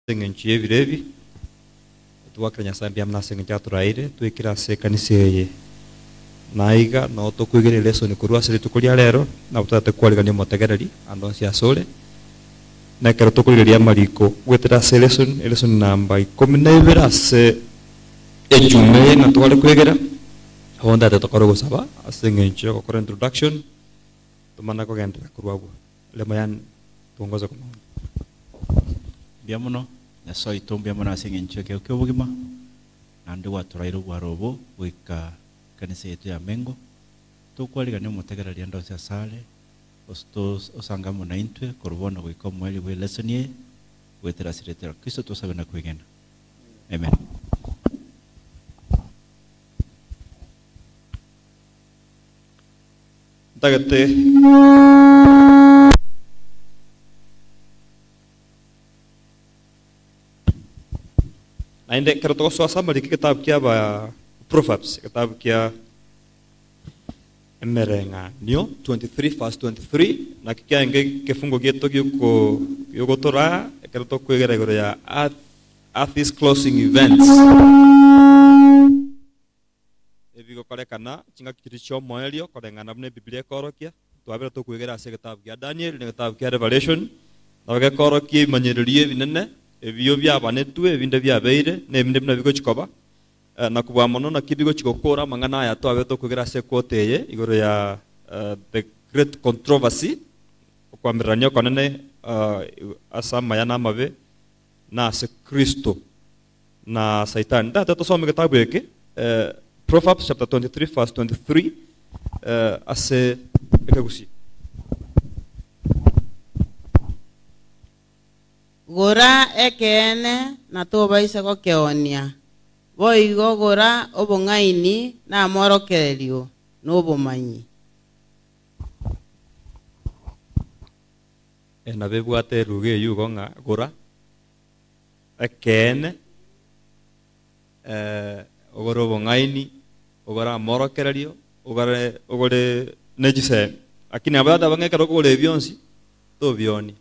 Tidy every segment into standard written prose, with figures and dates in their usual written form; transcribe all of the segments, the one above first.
Nchi virevi tuwakanya sambia mnasenga cyaturaire twikira se kanisa ye naiga no tukwigire lesson kurwa siri tukulia lero na butate kwaligania motegereri andonsi asole na kero tukuliria mariko gwetera se lesson namba 12 ase ejume na twale kwigera honda tetokoro gusaba asenga nchi gukora introduction tumana kugendera kurwago lemayan tuongoza kwa biamuno nyaso itombia mona asengencho ke ubugima nandi waturairo gwarobo wika kanisa yetu ya Mengo tukwaligania mutegereri ndose asale ostos osanga muna intwe korubona wika mweli we lesson ye wetera siretera Kristo tusabe na kwigenda amen. Tagate ainda quero tocar só summary kitabu kia ba Proverbs kitabu kia emerenga nio 23 verse 23 na kia nge kifungo gieto yuko tora quero to kwegera igoro ya earth is closing events ebigo korekana chinga kiricho moelio korengana bune biblia korokia twabera to kwegera ase kitabu kia Daniel ne kitabu kia Revelation na wage korokia manyererie binene ebyo byabanetwe ebinde byabeire nebinde bina bigo chikoba na kubwa mono na kibigo chikokora mangana ya twabe to kwegera se koteye igoro ya the great controversy kwa miranyo konene asa mayana mabe na se Kristo na Satan data to some kitabu yake Proverbs chapter 23 verse 23 ase ekagusi gora ekene na tubaise go keonia boigo gora obongaini na morokererio n'obumanyi na bebwate ruge yugo nga gora ekene ogoro bongaini ogora morokererio ogore nejise akini abada bangekero kugore byonsi to byoni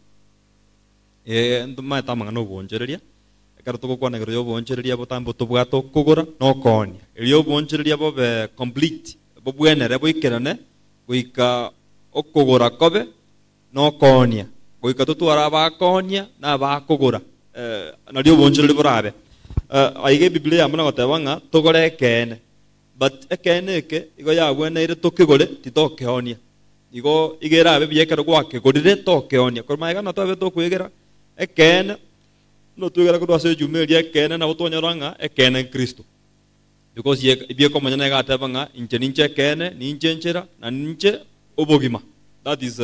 nduma tamanga no bonjereria ekaro to kwana gero yo bonjereria botambo to bwato kugora no konia elio bonjereria bo be complete bo bwenere bo ikerane goika okugora kobe no konia goika to twara ba konia na ba kugora na rio bonjereria borabe aige biblia amana gotebanga tugore ekene but ekene ke igo ya bweneire tukigore titokeonia igo igera abe byekero gwakigorire tokeonia kormaiga na tobe to kwigera ekene no tugera ko ase jumeli ekene na botonyaranga ekene Kristo because ye bie komanya ga tabanga inche ninche ekene ninche nchera na ninche obogima that is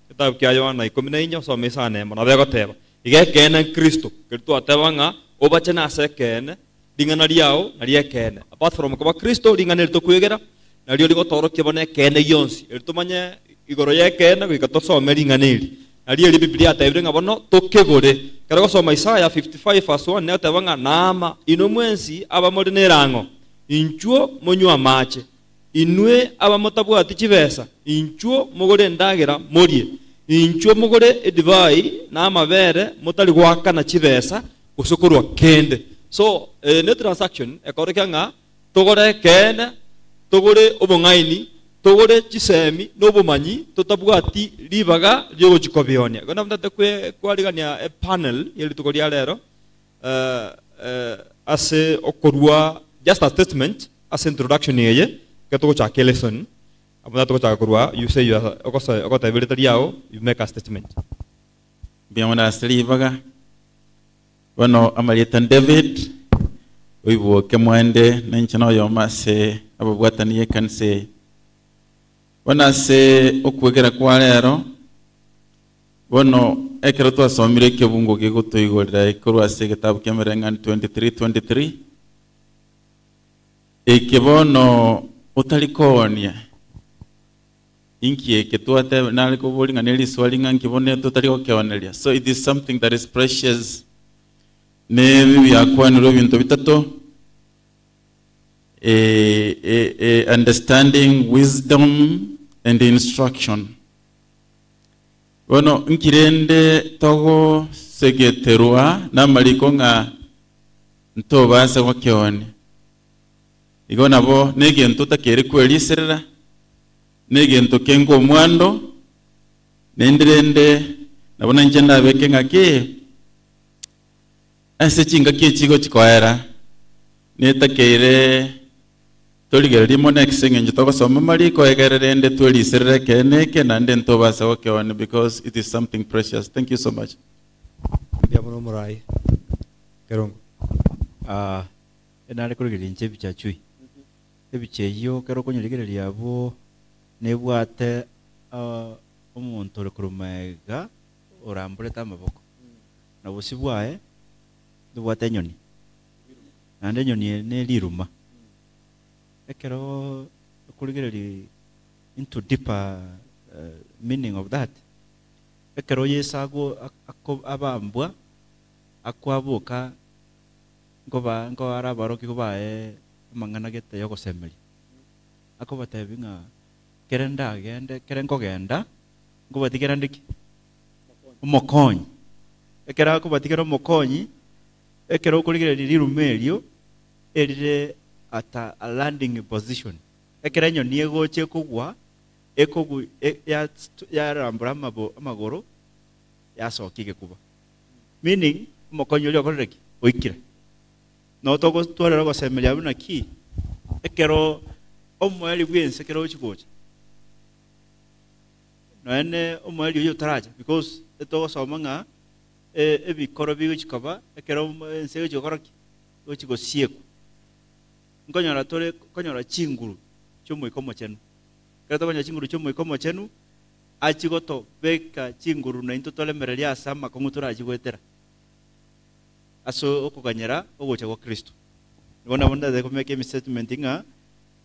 kitabu kya Yohana 14 so mesane mona bego teba ige ekene Kristo kirtu atabanga obachana ase ekene dingana riao na rie ekene apart from ko Kristo dingana rito kwegera na rio ligo torokia bone ekene yonsi eritumanye igoro ye ekene gwikato so meringaniri ali Biblia taibrenga bono tokegore karago soma Isaiah 55 verse 1 ne tabanga nama ino mwensi abamori nerango inchuo monywa mache inwe abamotabwati chibesa inchuo mogore ndagera morie inchuo mogore edivai na amabere motali gwakana chibesa usokorwa kende so ne transaction ekorekanga togore kene togore obongaini togore chisemi nobumanyi totabwati libaga ryo chikobionia gona mtate kwaligania a panel yeli tukoria lero ase okorwa just a statement as introduction yeye keto cha lesson abana to cha korwa you say you are okota ability yao you make a statement biamona libaga wano amalietan David oibo kemwende nanchano yomase ababwataniye kanse wana se okwegera kwa lero bono ekero twasomire kebungo gigotoigorera ikorwa se kitabu kemerenga 23:23 ekebono utalikonia inki eketwate naliko bolinga neli swalinga nkibone totaliko keonelia so it is something that is precious ne bibi akwaniro bintu bitato understanding, wisdom, and instruction. Bono nkirende togo segeterwa na maliko nga ntobase gokeone. Igo nabo negento takere kweliserera negento kengo mwando nendirende nabona nje ndabeke ngake ase chinga kichigo chikoera netakere toligere limo nexenge nje togosoma maliko egererende tweliserere keneke nande ntobase gokeone because it is something precious. Thank you so much. Biamono murai. Kerongo. Enare kuligiria nche bicha chui. Ebiche iyo kero konyoligereria abo nebwate omuntu ori kurumega orambureta amaboko. Na bosi bwae ndubwate enyoni. Nande enyoni neliruma. Ekero kuligereria into deeper meaning of that. Ekero yesago abambwa akwabuka ngo arabaroki kubae mangana gete yo gosemeri ako batebinga kerenda agende kerengo genda ngo batigera ndiki umukonyi ekera ko batigera umukonyi ekero kuligere lirumelio erire at a landing position ekera nyo niegoche kugwa ekogu ya rambura amagoro yasokige kuba meaning umukonyi uri akorereki oikire no togo twarera gosemeria buna ki ekero omweli bwense kero chikocha no ene omweli yo taraja because togo somanga ebikoro bichikaba ekero ense chikoroki ochiko sieku nkonyora tore konyora chinguru chomo ikomo chenu kero togonya chinguru chomo ikomo chenu achigoto beka chinguru na into tolemereria sama kongutura achigwetera aso okuganyera ogocha kwa Kristo nibona bonda de kumeke statement nga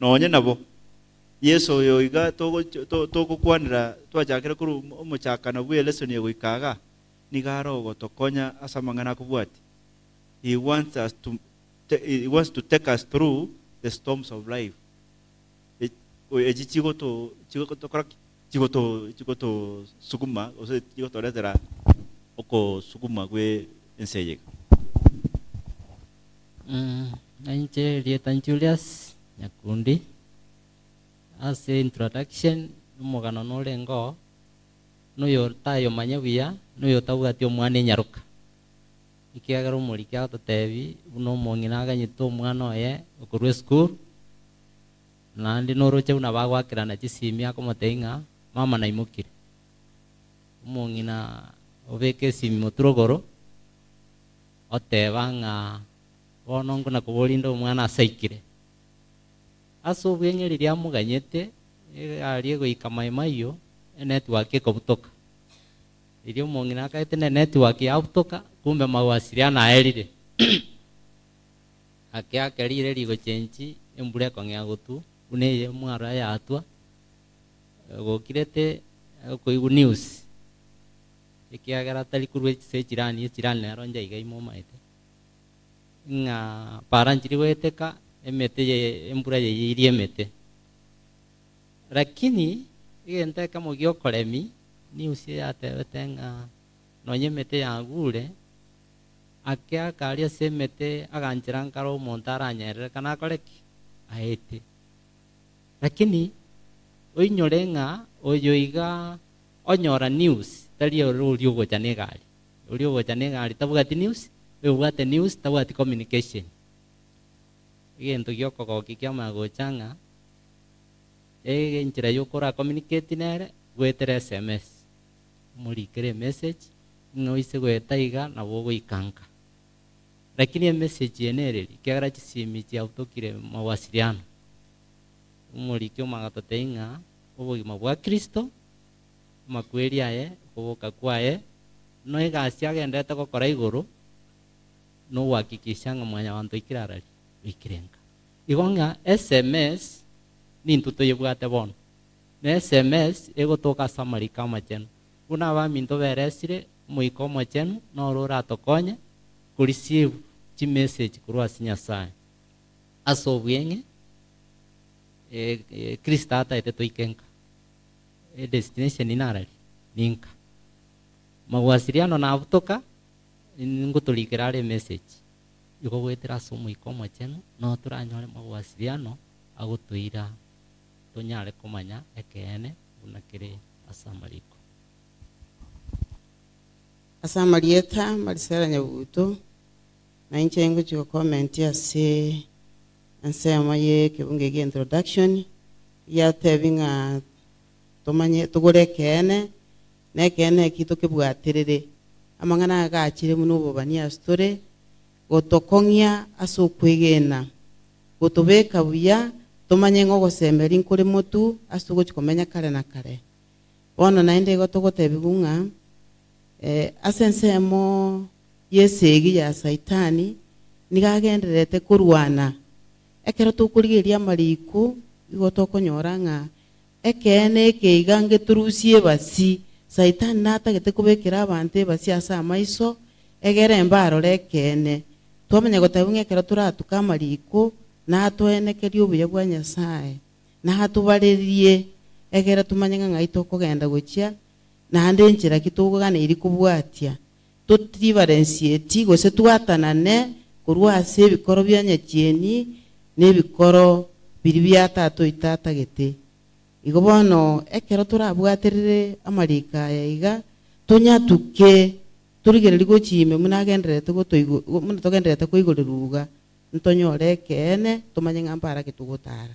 nonye nabo Yesu yoiga togo kwanira twachakira kuru omuchakana bwe lesson ye goikaga nigaro gotokonya asamangana kubwati he wants to take us through the storms of life chigoto sukuma ose chigoto letera oko sukuma kwe enseyega. Anche Rietan Julius Nyakundi. As an introduction, Mogano no lengo, no yo tayo manyawia, no yo tawatio mwane nyaruka. Ikiagaro murikia to tevi, uno monginaga nyito mwano ye, okuru school. Nandi no roche unabagwa kirana chisimia como tenga, mama na imukire. Mongina oveke simotrogoro, otevanga bonongo na kubolindo mwana asaikire aso bwenyeriria muganyete arie goikama imayo network ikobutoka irio mongina kaite network ya butoka kumbe mawasiliana aerire akia kerire rigo chenchi embure kongea gutu une mwara ya atwa gokirete koigu news ikiagera tali kurwe chirani aronja igaimo maite nga paranjiri weteka emete ye embura ye iri emete lakini igente kama giokoremi ni usie atebetenga nonye mete yagure akia karia semete aganjira nkaro montara anyerere kana koreki aete lakini oinyorenga oyoiga onyora news tali uri gocha negari tabugati news wewate news tawati communication igento gioko gokikiama gochanga njira yokora communicate nere gwetere SMS murikere message noise gwetaiga na wogo ikanka lakini message yenereri kiagara chisimi cia utokire mawasiliano umurikyo magatoteinga ubugima bwa Kristo makweri aye kuboka kwaye no igasi agendete gukora iguru no wakikishanga mwanya wantu ikirarari ikirenga igonga SMS ni ntuto yebwate bono na SMS egotoka samari kama chenu una ba minto beresire muiko mo chenu no rora tokonye ku receive chi message kurwa sinya sai aso bwenge Krista ata ete toikenka destination inarari ninka Mawasiliano na abutoka ngutulika ari message. Igo gwetera somo ikomo chenu no turanyore mawasiliano agutuira tunyare kumanya ekene unakire asamariko. Asamarieta Marisela Nyabuto na inche ngo chiko comment ya se ansema ye kibunge ge introduction ya tevinga tomanye tugore kene ne kene kito kibwatirire amangana agachire muno bobania story gotokongia asokwegena gotobeka buya tomanye ngo gosemberi nkuri mutu asugo chikomenya kare na kare bono nainde gotogotebigunga asensemo yesegi ya saitani nigagenderete kurwana ekero tukurigeria mariko igotokonyoranga ekene keigange turusie basi saitani natagete kubekera abante basi asa maiso egere mbaro rekene twamenya gotabunga ekero turatuka mariko na atwenekeria obuya bwa Nyasaye na hatubarerie egere tumanyanga ngaito kogenda gochia na hande njira kitugana iri kubwatia tutibarensieti gose twatanane kurwase bikoro bya nyakieni nebikoro biri byatato itatagete igo bono ekero turabwaterere amarika yaiga tunyatuke turigereri gochime munagenderete gotoigo munagenderete koigoreruga ntonyore kene tumanye ngambara kitugutara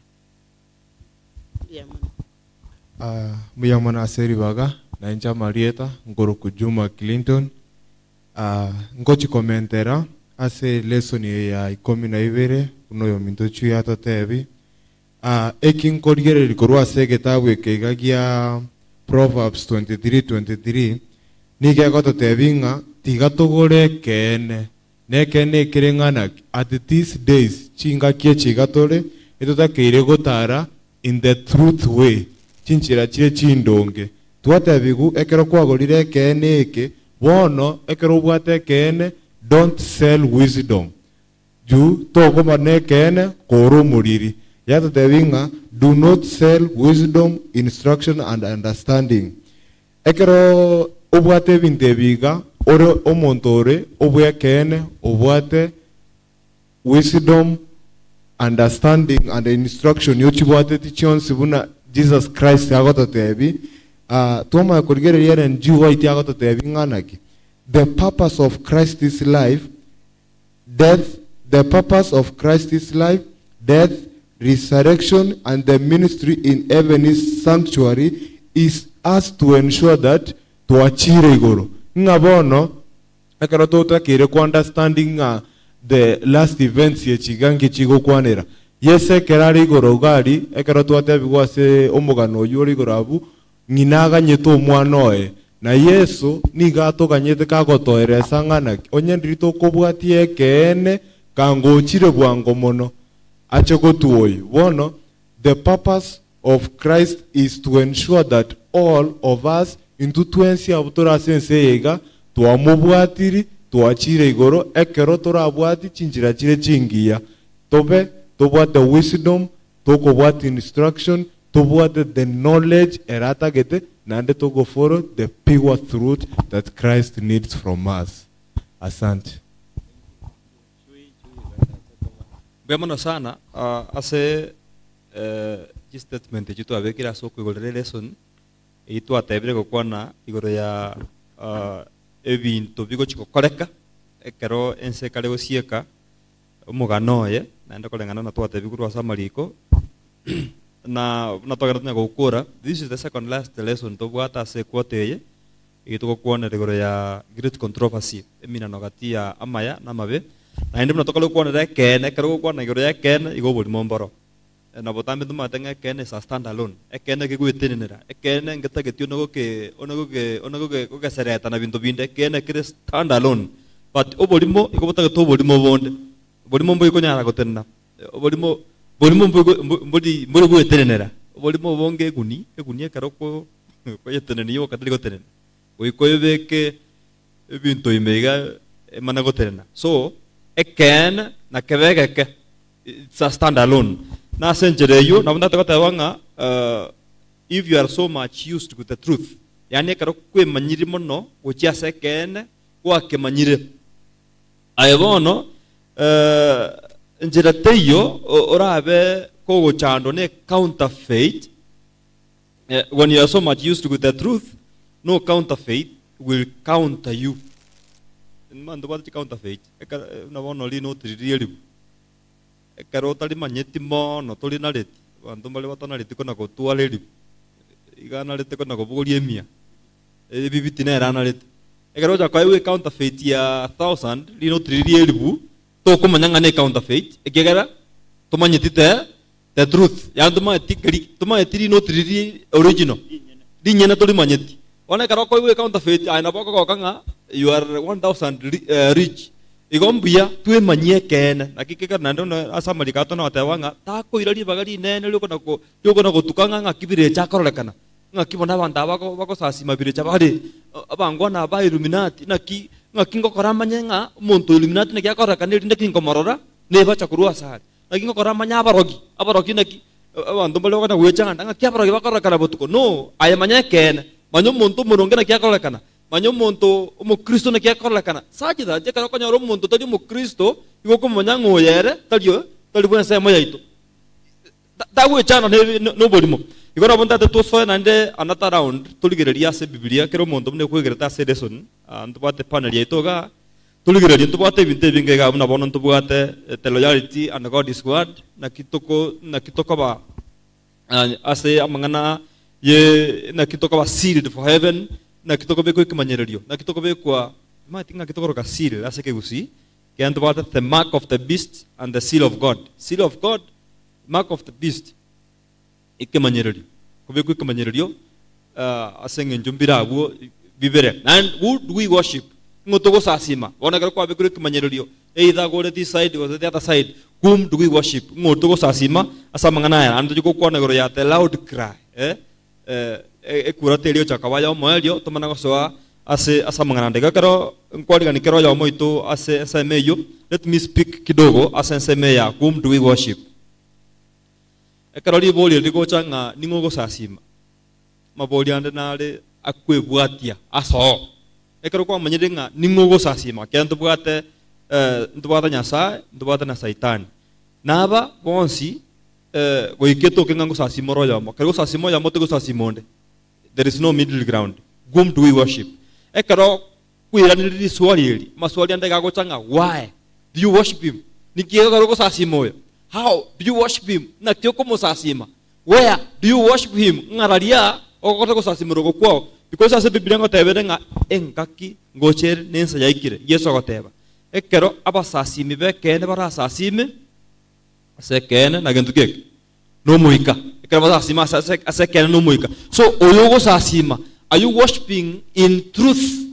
muyamana aseri baga na incha Marieta ngoro kujuma Clinton ngochi komentera ase lesson ya 12 unoyo mintochu ya totebi ekin korgereri korwa ase gitabu ekeigagia Proverbs 23:23 nige gototebinga tiga tugore kene nekene kirengana at these days chinga kie chigatore itotakeire gotara in the truth way chinchira chire chindonge twatebigu ekero kwagorire kene eke bono ekero bwate kene don't sell wisdom ju togo mane kene koro muriri yato tebinga do not sell wisdom instruction and understanding ekero obwate bintebiga ore omontore obwe kene obwate wisdom understanding and instruction yochibwate tichonsi buna Jesus Christ agototebi toma kurigere yere njuwa iti agototebi nganaki the purpose of Christ's life death resurrection and the ministry in heaven's sanctuary is us to ensure that tuachire igoro ngabono ekero tutakire ku understanding the last events ye chigangi chigo kwanera yese kerari igoro gari ekero twatebigwa se omugano yuri gorabu nginaga nyeto mwana oe na Yesu niga toganyete kagotoeresa ngana onye ndito kobwatie kene kangochire bwango mono ache gotuoi bono the purpose of Christ is to ensure that all of us into 20 abutora sense yega twamubwatiri twachire igoro ekero torabwati chinjira chire chingia tobe tobwate wisdom tokobwate instruction tobwate the knowledge erata gete nande to go follow the pure truth that Christ needs from us. Asante. Bemano sana ase statement jitu abekira soko igorere lesson itu atebre gokwana igoro ya ebintu bigo chikokoreka ekero ense kale gosieka omuganoye nande kolengana na twatebi kurwa samariko na natogera tuna gukura. This is the second last lesson to bwata se kwoteye igituko kuona igoro ya great controversy emina nogatia amaya na mabe na indi natokalo kuona kene kero kuona igoro ya kene igo boli momboro na botambe tuma tenga kene sa stand alone ekene ke gwetenera ekene ngeta getio onogo sereta na bintu binde kene kire stand alone but obolimo igo botaga to bolimo bonde bolimo mbo ikonyara gotenna bolimo mbodi gwetenera bolimo bonge eguni karoko koyeteneni yo katali gotenena oikoyebeke ebintu imega emana gotenena so ekene na kebegeke it's a stand alone na senjere yo na bunda takata wanga if you are so much used with the truth yani ekero kwemanyiri mono gochia ase ekene gwakemanyire aye bono njira teiyo orabe kogochando ne counterfeit. When you are so much used with the truth, no counterfeit will counter you. Mando bati counterfeit na bono li no tririeri ekero tali manyeti mono toli na leti bantu bale batana leti kona ko tualeri igana leti kona ko bugori emia bibiti na era na leti ekero ja kai we counterfeit ya 1000 li no tririeri bu to ko manyanga ne counterfeit ekegera to manyeti the truth ya ntuma tikeri tuma etiri no tririeri original di nyena toli manyeti ona karo ko we counterfeit aina boko ko kanga you are 1000 rich igombuya twe manyie kene nakikeka nando asamali kato na watewanga ta ko irali bagari nene luko na tukanga ngakibire chakorolekana ngakibona banda bako sasi mabire chabari abangwana ba illuminati ngakingo koramanya nga muntu illuminati ne kyakorekana inde kingomorora ne bacha kurua sari nakingo koramanya abarogi naki abandu bale bakana wechanga ngakyabarogi bakorekana botuko no ayamanya kene manyo muntu muronge na kyakorekana manyo muntu umukristo na kyakorekana sajida je kana konyoro muntu tali umukristo igoko munyango yere tali bwana sema yaito dawe chana no bolimo igora bonta to so nande another round tuligereria se biblia kero muntu mne kwegereta se lesson antu bate panel yaito ga tuligereria ntu bate binte binge ga na bono ntu bate the loyalty and God is word na kitoko ba ase amangana ye na kitoko ba sealed for heaven na kitoko be ko ikimanyererio na kitoko be kwa matinga kitoko ka seal ase ke gusi ke antu bata the mark of the beast and the seal of God, mark of the beast ikimanyererio ko be ko ikimanyererio ase ngenjumbira abo bibere and who do we worship ngotogo sasima ona karo kwa be ko ikimanyererio either go this side or the other side whom do we worship ngotogo sasima asa mangana ya antu ko kwa negoro ya the loud cry ekuraterio chakawaya omoelio tomana gosoa ase asamangana ndega karo nkwaliga nikero ya omoito ase semeyo. Let me speak kidogo ase semeya whom do we worship. Ekaro liboli ligo changa ningogo sasima maboli ande nale akwebwatia aso ekaro kwa manyirenga ningogo sasima kento bwate ndubata nyasa ndubata na saitani naba bonsi goiketo kengango sasimoro yamo kero sasimo yamo tego sasimonde. There is no middle ground. Whom do we worship? Ekaro kuiraniri swali maswali ande gago changa why do you worship him? Nikiega karo sasimoyo. How do you worship him? Na kyoko mosasima. Where do you worship him? Ngararia okota ko sasimoro kwao because ase biblia ngotebere nga enkaki ngocher nensa yaikire Yesu agoteba ekero abasasimi bekene barasasime ase kene na gentu keke no muika ekero basasima ase kene no muika. So oyogo sasima, are you worshiping in truth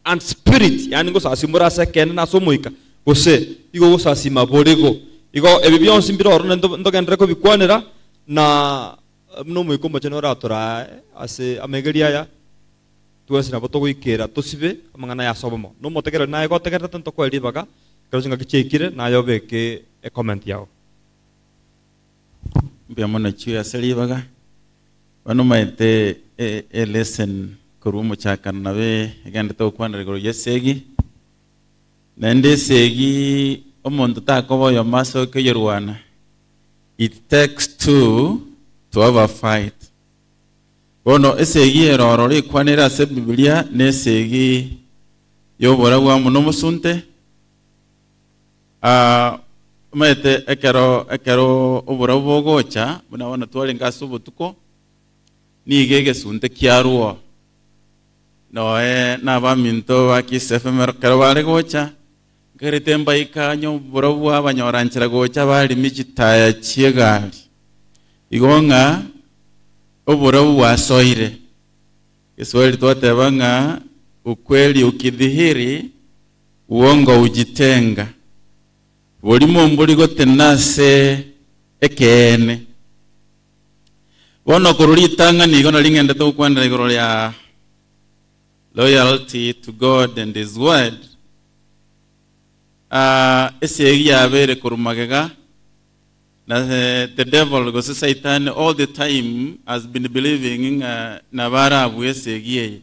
and spirit? Yani go sasimura ase kene na so muika gose igo go sasima borego igo ebibyo nsimbiro orone ndogendreko bikwanera na no muiko macheno ratora ase amegeria ya tuasina botogo ikera tosibe amangana ya sobomo no motegero na ego tegera tanto ko elibaga kazinga kichekire na yobeke e comment yao biamona chuya selibaga bano maite e lesson kurumo chakan nawe eganda to kwana regoro yesegi nende segi omonto takobo yo maso ke yerwana. It takes two to have a fight. Ono esegi erorori kwanera se biblia nesegi yobora wa muno musunte mete ekero obora bogocha buna wana twale ngasubo tuko ni gege sunte kiaruo no na ba minto akisefe merkero bale gocha geretemba ikanyo borobu abanyoranchira gocha bali michitaya chiegali igonga oborobu wasoire Kiswahili twatebanga ukweli ukidhihiri uongo ujitenga bolimo mboligo tenase ekene wono kurulitanga nigo nalingende to kwenda igoro ya loyalty to God and his word. Esegi yabere kurumagega na the devil goes Satan all the time has been believing na barabu esegie,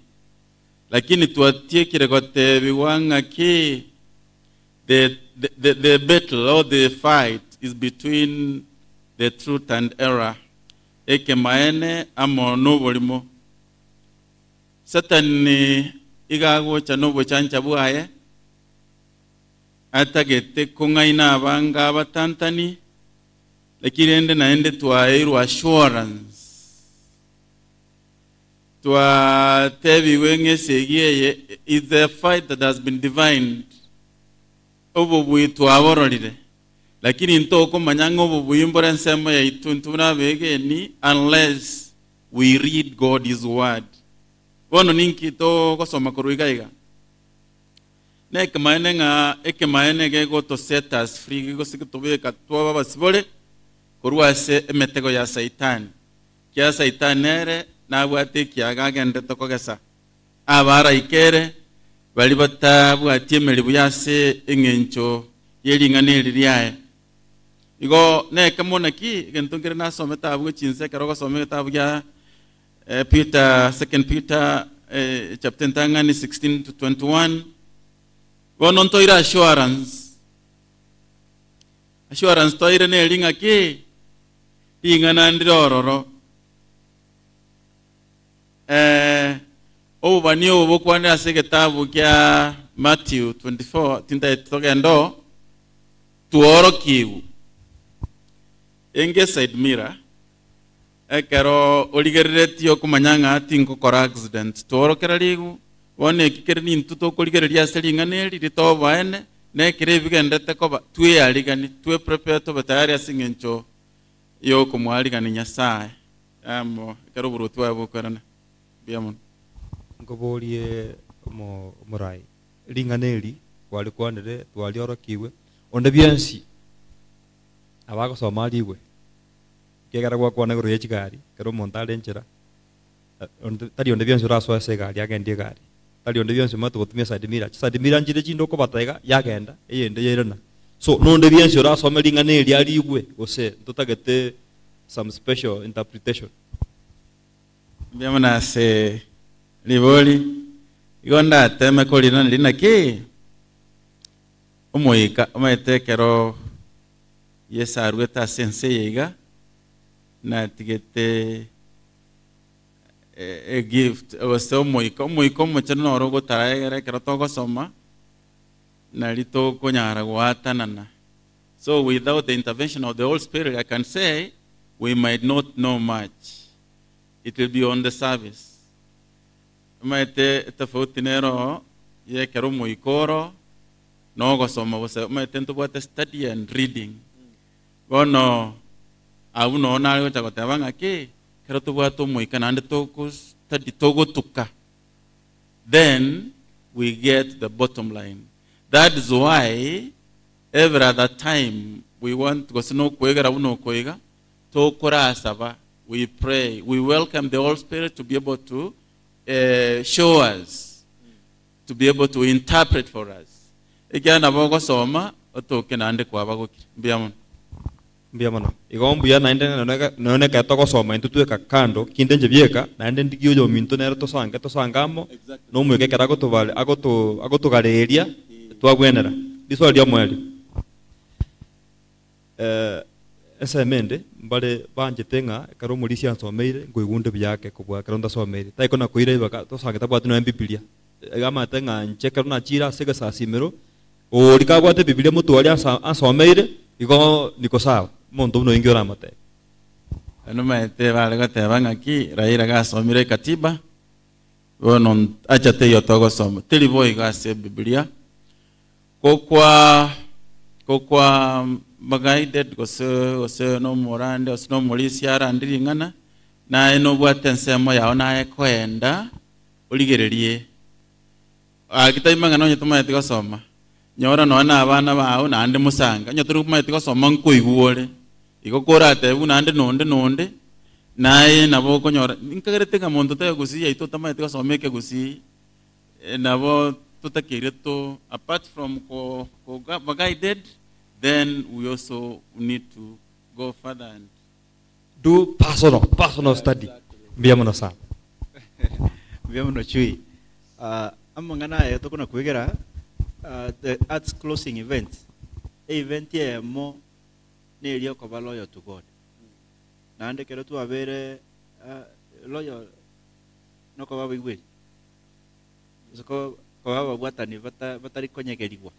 lakini tuatie kiregote biwanga ki the battle or the fight is between the truth and error. Eke maene amo nobolimo. Satan ni igago cha nobo chancha buaye. Atagete kungaina abanga abatantani. Lakini ende na ende tuairu assurance. Tuatebi wenge segiye is a fight that has been divined. Obo bui tuabororire. Lakini ntoko manyango obo bui mbora nsema ya ituntuna bege ni unless we read God's word. Wono ninki to kosoma kuruigaiga. Na eke maene ge go to set us free go sikitobe katwa baba sibole kuruase emetego ya Satan. Kia Satan nere na bwate kiaga gende tokogesa. Abara ikere bali batabu atimeli buyase engencho yelingane liriae. Igo ne kamona ki gentongere na someta abu chinse karogo someta abu ya Peter 2 Peter chapter 16 to 21. Wonon toira assurance toira ne linga ki ingana ndirororo obanio bokwane ase kitabu kya Matthew 24 tinda togendo tuoro kiu enge side mirror ekero oligeretio kumanyanga tingo kora accident tuoro keraligu wone kikerni ntuto koligereria selinganeli litoba ene ne kirebigendete koba twe aligani twe prepare to batayari asingencho yo kumwaligani nyasaye amo kero burutu abo karana biamon ngobolie mo murai linganeli kwali kwanere twali orokiwe onde byensi abago somaliwe kegara kwa kwana goro yechigari kero montale nchera tari onde byensi raso ase gari agendie gari tari onde byensi mato gotumia side mira njire chindo ko bataiga yagenda eyende yerena so nonde byensi raso melinganeli aliwe gose tutagete some special interpretation biamona se liboli igonda teme kolina lina ki omoika ometekero yesa arweta sense yiga na tigete a gift was omoika mochano orogo taraegere kero togo soma na lito konyara gwatanana. So without the intervention of the Holy Spirit, I can say we might not know much. It will be on the service. Maite tafautinero ye kero moikoro no go soma wose maite nto bwate study and reading. Bono abuno na yo chagotabanga ke kero to bwato moikana ande to study togo tuka. Then we get the bottom line. That is why every other time we want to go sino kwega rabuno kwega to kora asaba. We pray. We welcome the Holy Spirit to be able to show us, to be able to interpret for us. Again, abogo soma otoke nande kwa bago biamon. Biamon. Igombu ya naende none ka toko soma intutu ka kando kindenje bieka naende ndigio jo minto nero to sangamo no mweke karago to vale ago to galeria twagwenera. Diso ali amweli. Ese mende mbale banje tenga karo mulisi ansomeire ngoigunde byake kubwa karonda someire taiko na koire baka to sanga tabatu no Biblia gama tenga ncheka na chira sega sasimero o likabwate Biblia mutu ali ansomeire iko niko sawa mondo no ingora mate ano maete vale gatebanga ki raira ga somire katiba wono achate yotogo soma teliboy ga se Biblia kokwa guided gose no morande osno molisi arandiri ngana na eno bwatensemo yawo na ekwenda oligererie akitaimanga no nyetuma yetigo soma nyora no na abana bawo na ande musanga nyoturu kuma yetigo soma nkoiguore igokora atebu na ande nonde naye nabo konyora inkagerete ga mondo tayo gusi yaito tama yetigo soma ke gusi nabo tutakireto apart from ko guided. Then we also need to go further and do personal study. Mbia muno sana. Mbia muno chui. Amangana ya tokuna kwegera the arts closing event. Event ye mo ne rio ko loyal to God. Na ande kero tu avere loyal no ko bawe we. Soko ko bawata ni batari konyegerigwa.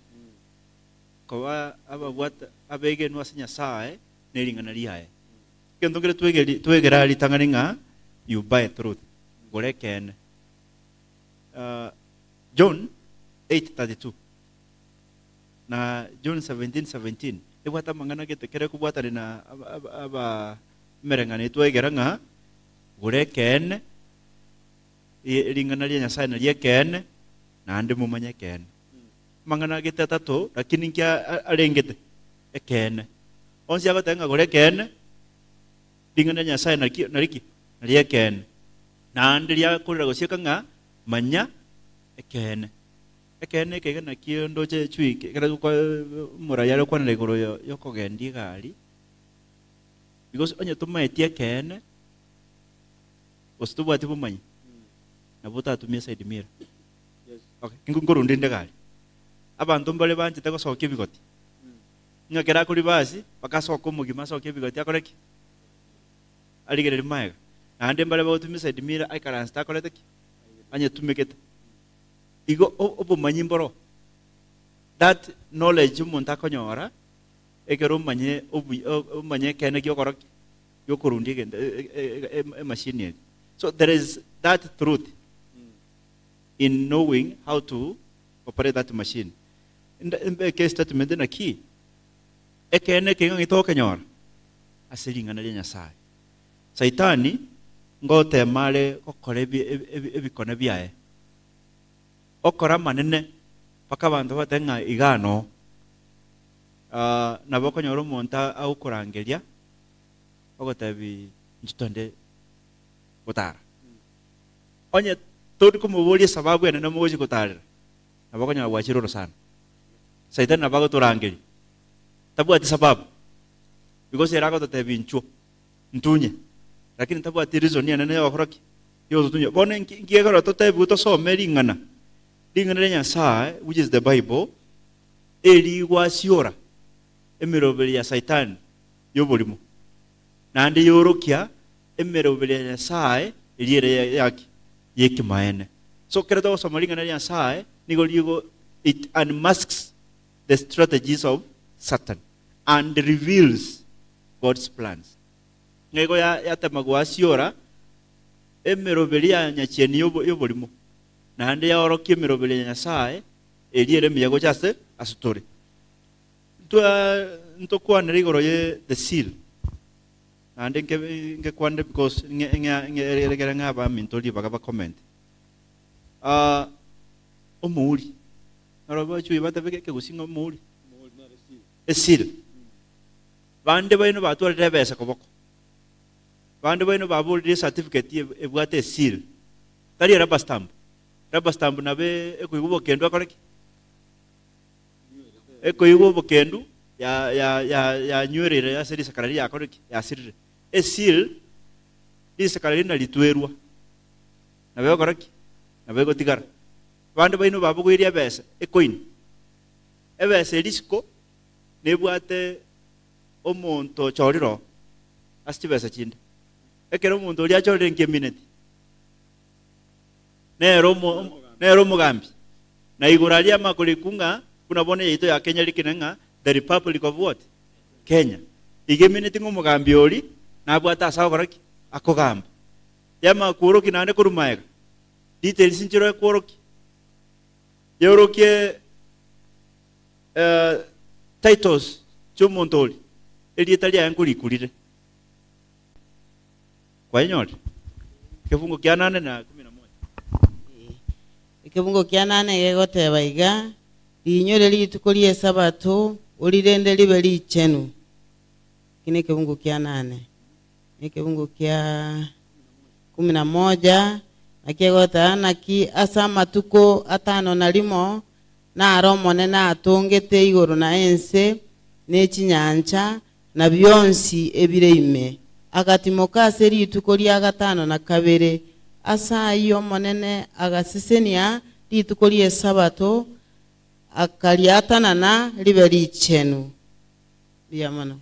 Ko abawata abege no asinya sae ne ringana riae. Kendo kero twegera ritangaringa you buy truth. Goreken John 8:32 na John 17:17 iwata mangana gete kere kubwata na aba merengane twegeranga goreken ringana ria Nyasaye na rieken na ande mumanye ken mangana gete tatu lakini kia arengete eken onsi agotenga goreken ringana Nyasaye na riki na rieken na ande ria kurira gociekanga manya ekene kegena kiondo che chui kera ko mura yaro kwa negoro yo kogendi gari because onye tumaetie kene ostubu atibu manyi na buta atumia side mirror yes okay ngunguru ndinde gari abantu mbale banje tako soke bigoti ngakera kuri basi bakasoka umugima soke bigoti akoreki aligere maega na ande mbale batumia side mirror aikara sta koleteki anye tumekete igo obo manyimboro that knowledge umuntu akonyora egero manye manye kene gyokorok yokorundi gende machine. So there is that truth in knowing how to operate that machine. In the case statement na key ekene kengo itoke nyora asiringa na Nyasaye Saitani ngote male okorebi ebikone biae okora manene paka bantu batenga igano na boko nyoro monta au kurangeria ogotabi nchitonde gutara onye todi kumubuli sababu ene namuji gutara na boko nyoro wachiro sana Satan na bago turangeri tabu ati sababu because era gotabi nchuo ntunye lakini tabu ati reason ya nene wakoroki yo tunye bone ngiyegoro totebu to so meringana ringana Nyasaye which is the Bible eri wasiora emirobeli ya Satan yobolimo na andi yorokia emirobeli ya Nyasaye eliere yaki yekimaene so kredo so maringana Nyasaye nigoligo it unmasks the strategies of Satan and reveals God's plans ngego ya temagwasiora emirobeli ya Nyachieni yobolimo na ande ya orokie mirobeli ya Nyasaye eliere miyago jaste asutore nto kwa nirigoro ye the seal na ande nge kwande because nge ngaba mintoli baga comment omuri naraba chui batebeke ke gusinga omuri a seal bande baino batwara rebesa koboko bande baino babuli certificate ebwate seal tari rubber stamp nabe ekuigubo kendo akoreki ekuigubo kendo ya nywerere ya seri sakarari akoreki ya sirire seal di sakarari na litwerwa nabe akoreki nabe gotigara bande baino babugwiria besa ekoin ebesa risiko nebwate omonto choriro asitibesa chinde ekero omonto ria chorire nke minute nero mugambi na iguralia makurikunga kuna bone yito ya Kenya likinenga the Republic of what Kenya igeminiti ngumugambi oli na bwata sawa koraki akogamba yama kuroki nane kurumaega details injiro kuroki yorokie titles chumontoli eli italia yankuli kulire kwa nyori kifungo kya 8 na 11 Ekibungo kya 8 gegoteba iga linyore litukolie sabato ulirende libe lichenu kine kibungo kya 8 ekibungo kya 11 akegota naki asa matuko 5 na limo na aromone na atongete igoro na ense ne chinyanja na byonsi ebire ime agatimoka ase rituko ria gatano na kabere asayo monene agasisenia rituko ria sabato akariatanana ribe richenu biamana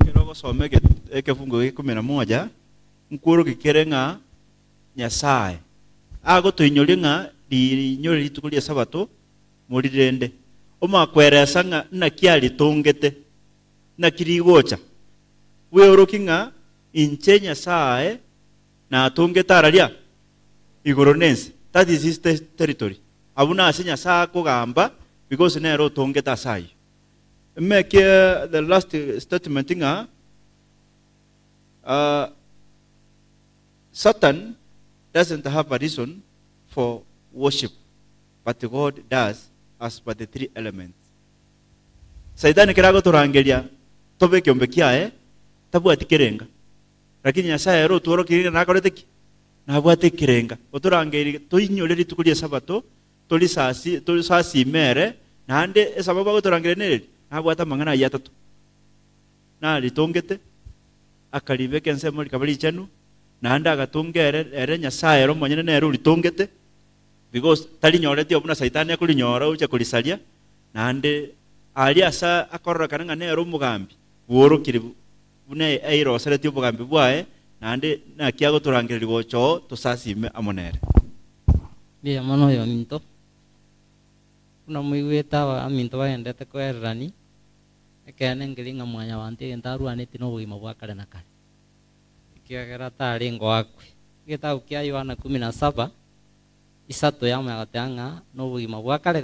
Kirogo some ekefungo gikuminamoja nkuru gikerenga Nyasaye ago tuinyolinga di nyori rituko ria sabato murirende omakweresa nga na kiali tongete na kirigocha weorokinga inche Nyasaye na tongeta araria igoronense that is his territory abuna ase Nyasaye kugamba because nero tongeta sai make the last statement nga Satan doesn't have a reason for worship, but God does, as per the three elements. Saitani kirago turangeria tobe kiombe kiae tabu atikirenga lakini Nyasaye ro tuoro kirenga nakorete na bwate kirenga oturangeri toinyore ritukulie sabato toli sasi mere nande sababu go turangere nere na bwata mangana ya tatu na litongete akalibeke nsemo likabali chenu nande agatungere ere Nyasaye ro monyene nero litongete because tali nyorete obuna Saitani akulinyora ucha kulisalia nande ali asa akorora kananga nero mugambi woro kiribu bune eiro sereti obugambi bwae nande na kiago turangeri gocho tusasime amonere bia mono yo minto una muigweta wa minto baendete kwerani ekene ngiringa mwanya wanti entaru aneti no bugima bwa kale na kale ikiagera tari ngwakwe gita ukia Yohana 17 isato ya magateanga no bugima bwa kale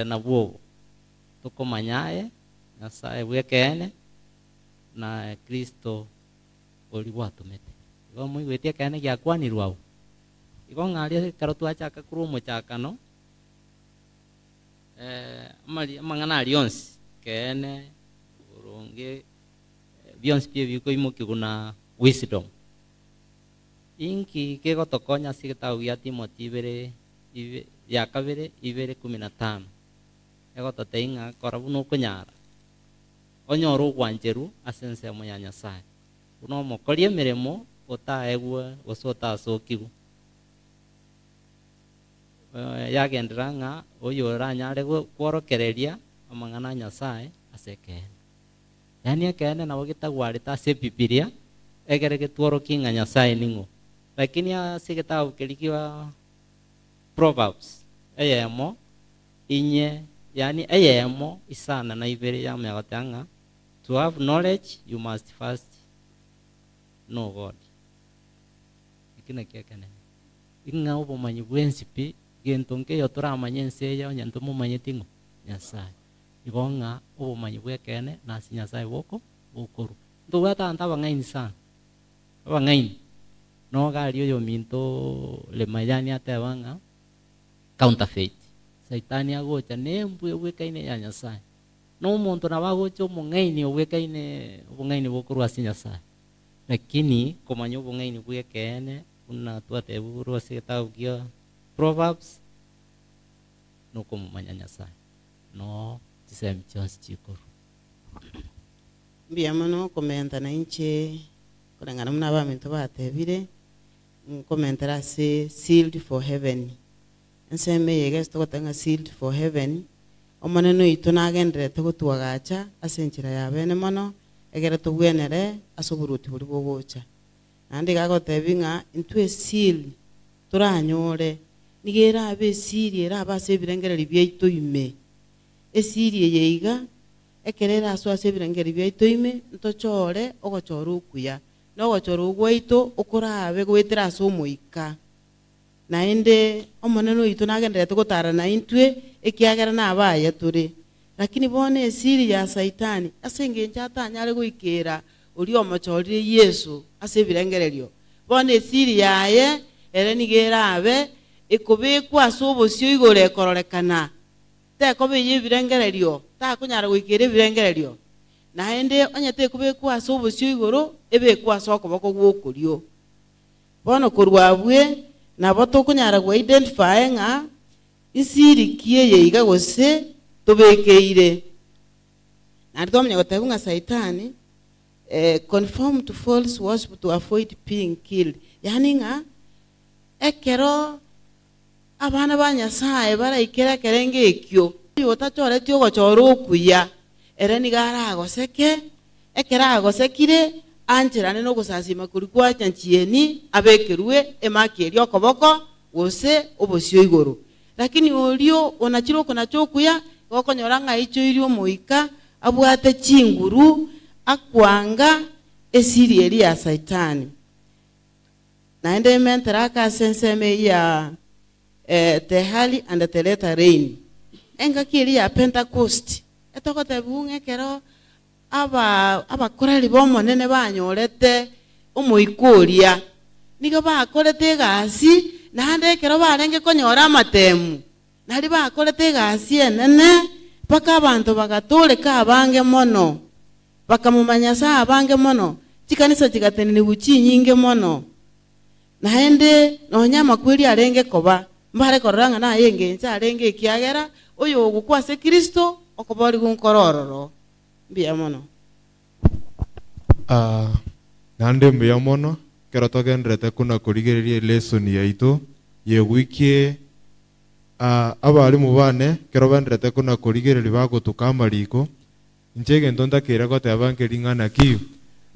na bwobo tukomanyae Nyasaye bwekene na Kristo oli bwatumete igo muigwetie kene gya kwanirwa igo ngari karo twachaka kurumo chakano mangana alionsi kene urunge byonsi pye biko imukiguna wisdom inki kego tokonya sigeta uya Timothy ya kabere 2:15 ego toteinga korabuno kunyara onyoro gwanjeru asense mo ya Nyasaye uno mokorie miremo otaegwe osota sokigu yagendranga oyora nyare kworokereria amangana Nyasaye aseke yani akene nabo gitagwarita se Biblia egere getworo kinga Nyasaye ningo lakini asigeta ukelikiwa Proverbs ayemo inye yani ayemo isana na ibere ya megatanga to have knowledge you must first know God ikina kiakane inga obo manyi bwensipi gentonke yotora manyense ya nyanto mo manyetingo Nyasaye ibonga obo manyi bwekene na si Nyasaye boko bokoru ndo wata antaba ngaini sana aba ngaini no gali yo minto le mayani atebanga counterfeit Saitani agocha nembwe bwekaine ya Nyasaye no muntu na bagocho mungaini obwekaine obungaini bokoru asi Nyasaye lakini komanyo obungaini bwekene una twate buru aseta ukia Proverbs no kumanya Nyasaye no tisem chance chikoru biamano komenta na inche kulingana muna ba minto batebire komentera se sealed for heaven nseme yeges to gotanga sealed for heaven omoneno ito nagendere to gotwagacha asenchira ya bene mono egere to bwenere asoburuti buri bogocha nandi gagotebinga into seal turanyore nigera abe siri era abase birengere byaito ime esiri yeiga ekerera aso ase birengere byaito ime ntochore ogochora ukuya no gochora ugwaito okorabe gwetera aso moika naende omoneno ito nagendere to gotara na intwe ekiagera na abaye turi lakini bone esiri ya Saitani asenge nchata goikera uri omochorire Yesu ase birengererio bone esiri yaye ere nigera abe ekobekwa asobosio igore kororekana te kobe yibirengererio ta kunyara goikere birengererio naende onyete ekobekwa asobosio igoro ebekwa asokoboko gwokorio bono korwabwe nabo tokunyara go identify nga isiri kie yeiga gose tobekeire Na tomnya gotebunga saitani conform to false worship to avoid being killed. Yani nga ekero abana ba Nyasaye baraikera kerenge ekyo yotachore tyo gochoro kuya ere ni gara agoseke ekera agosekire ancherane no gusasima kuri kwa chanchieni abekerwe emakeri okoboko gose obosio igoro. Lakini olio onachiro kona chokuya gokonyora nga icho irio moika abwate chinguru akwanga esiri eri ya saitani. Naende menteraka senseme ya the early and the later rain. Enga kiri ya Pentecost. Etoko tebunge kero abakoreri bomonene banyorete omoikoria. Nigo bakorete gasi nahande kero barenge konyora amatemu. Nari bakorete gasi enene paka abantu bagatoleka abange mono. Bakamumanya saa abange mono. Chikanisa chigatenene buchi nyinge mono. Nahende nonyama kweli arenge koba. Mbare koranga na yenge ncha arenge kiagera oyo gukwase Kristo okobori gunkorororo. Mbia mono. Nande mbia mono kero togendrete kuna kurigereria lesson yaitu yewikie abalimu bane kero bandrete kuna kurigereria bagotuka mariko nchege ntonda kera gote abangeringana ki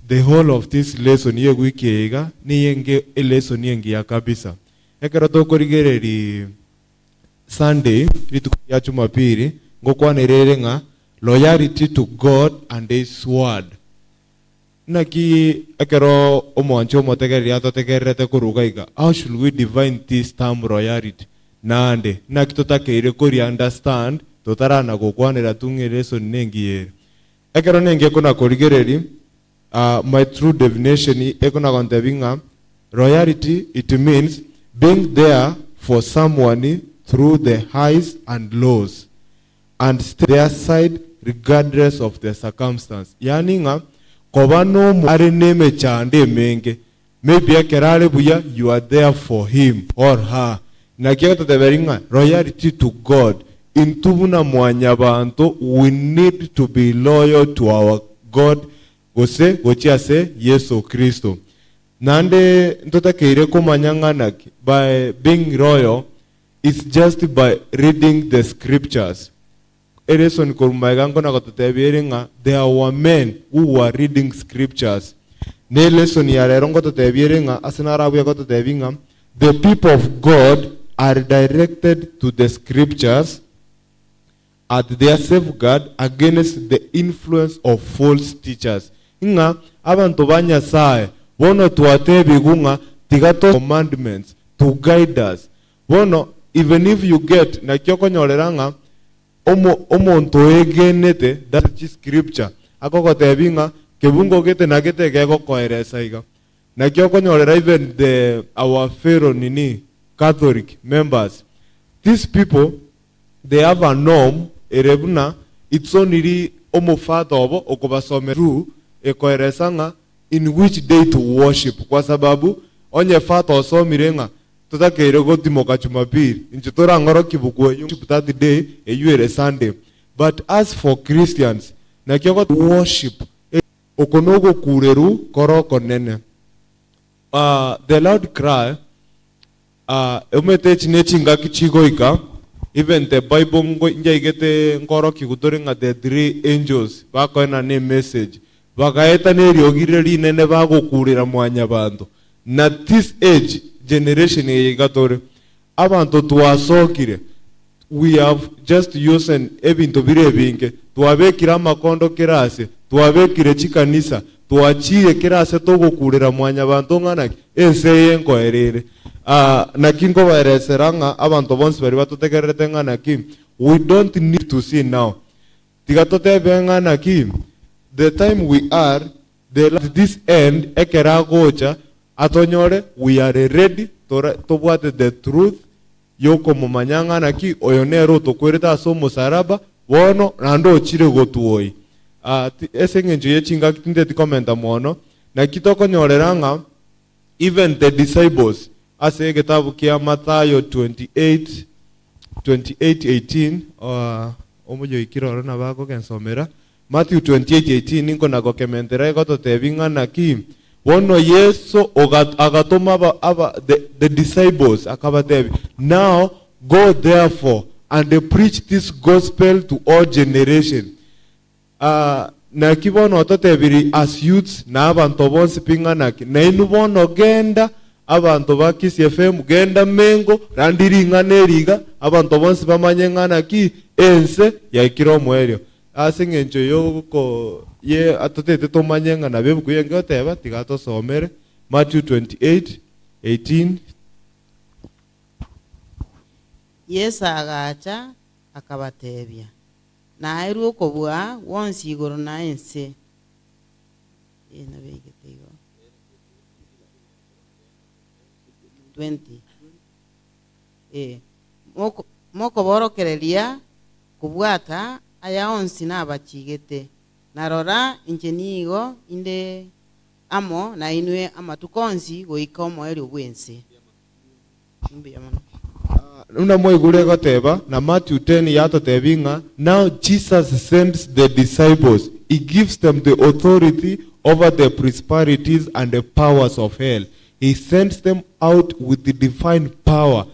the whole of this lesson yewikie iga ni yenge lesson yenge ya kabisa ekero tokorigereri Sunday ritu ya Jumapili ngokwanerere nga loyalty to God and his word. Naki ekero omwancho motegeria totegerete kuruga iga how should we define this term loyalty nande naki totakeire kuri understand totarana gokwanera tungereson nengiere ekero nenge kuna korigereri my true definition ekona kontebinga loyalty it means being there for someone through the highs and lows and stay their side regardless of the circumstance. Yani nga kobano are neme chande menge maybe akerale buya you are there for him or her. Na kiyoto teberinga loyalty to God intubuna mwanya bantu we need to be loyal to our God gose gochiase Yesu Kristo. Nande ntota keire kumanyangana by being royal it's just by reading the scriptures. Ereson kurumaigango na kototeberinga there were men who were reading scriptures. Ne lesson ya lerongo toteberinga asinarabu ya kototebinga the people of God are directed to the scriptures at their safeguard against the influence of false teachers. Inga abantu banyasaye bono tuatebigunga tigato commandments to guide us. Bono even if you get na kyoko nyoleranga omonto egenete that scripture akoko tebinga kebungo gete na gete gego koeresa iga na kyoko nyolera even our pharaoh nini Catholic members these people they have a norm erebuna it's only omofata obo okobasome through ekoeresanga in which day to worship kwa sababu onye fata osomirenga totakeire gotimoka Jumapili inchitora ngoro kibukwe worship that day eyuere Sunday but as for Christians na kyoko worship okonogo kureru koroko nene the loud cry umete chinechinga kichigoika even the Bible ngo njaigete ngoro kigutorenga the three angels bakoena ne message bagaeta ne riogireri nene bagokurira mwanya bantu na this age generation yegatore abantu tuasokire we have just used ebintu birebinge tuabekira makondo kirase tuabekire chikanisa tuachire kirase togokurira mwanya bantu ngana enseye nkoerere na kingo baereseranga abantu bonse bari batotegerete ngana ki we don't need to see now tigatote bengana ki the time we are this end ekera gocha atonyore we are ready to what the truth yoko mumanyanga na ki oyonero to kwereta so musaraba wono nando chire gotuoi esengenje yechinga kitinde tikomenta mono na kitoko nyoreranga even the disciples ase kitabu kia Mathayo 28:18 omoyo ikiroro na bako kensomera Matthew 28:18 ninko nako kementera goto tebingana ki wono Yesu agatoma the disciples akabatebi, now go therefore and they preach this gospel to all generation. Na kibono totebiri as youths na abantu bonse pinganaki na inubono genda abantu bakisi FM genda mengo randiri nganeriga abantu bonse bamanye nganaki ense ya ikiro mwerio asingencho yoko ye atotete tomanye ngana bebukuye ngoteba tigato somere Matthew 28:18. Yesu agacha akabatebia naheru okobua wonsi igoro na ense ena beigetigo 20 moko borokereria kubwata aya onsi nabachigete narora injenigo inde amo na inwe amatukonsi goika omoeri obwense mbiyamana una moigure goteba na Matthew 10 yato tebinga, now Jesus sends the disciples, he gives them the authority over the principalities and the powers of hell. He sends them out with the divine power.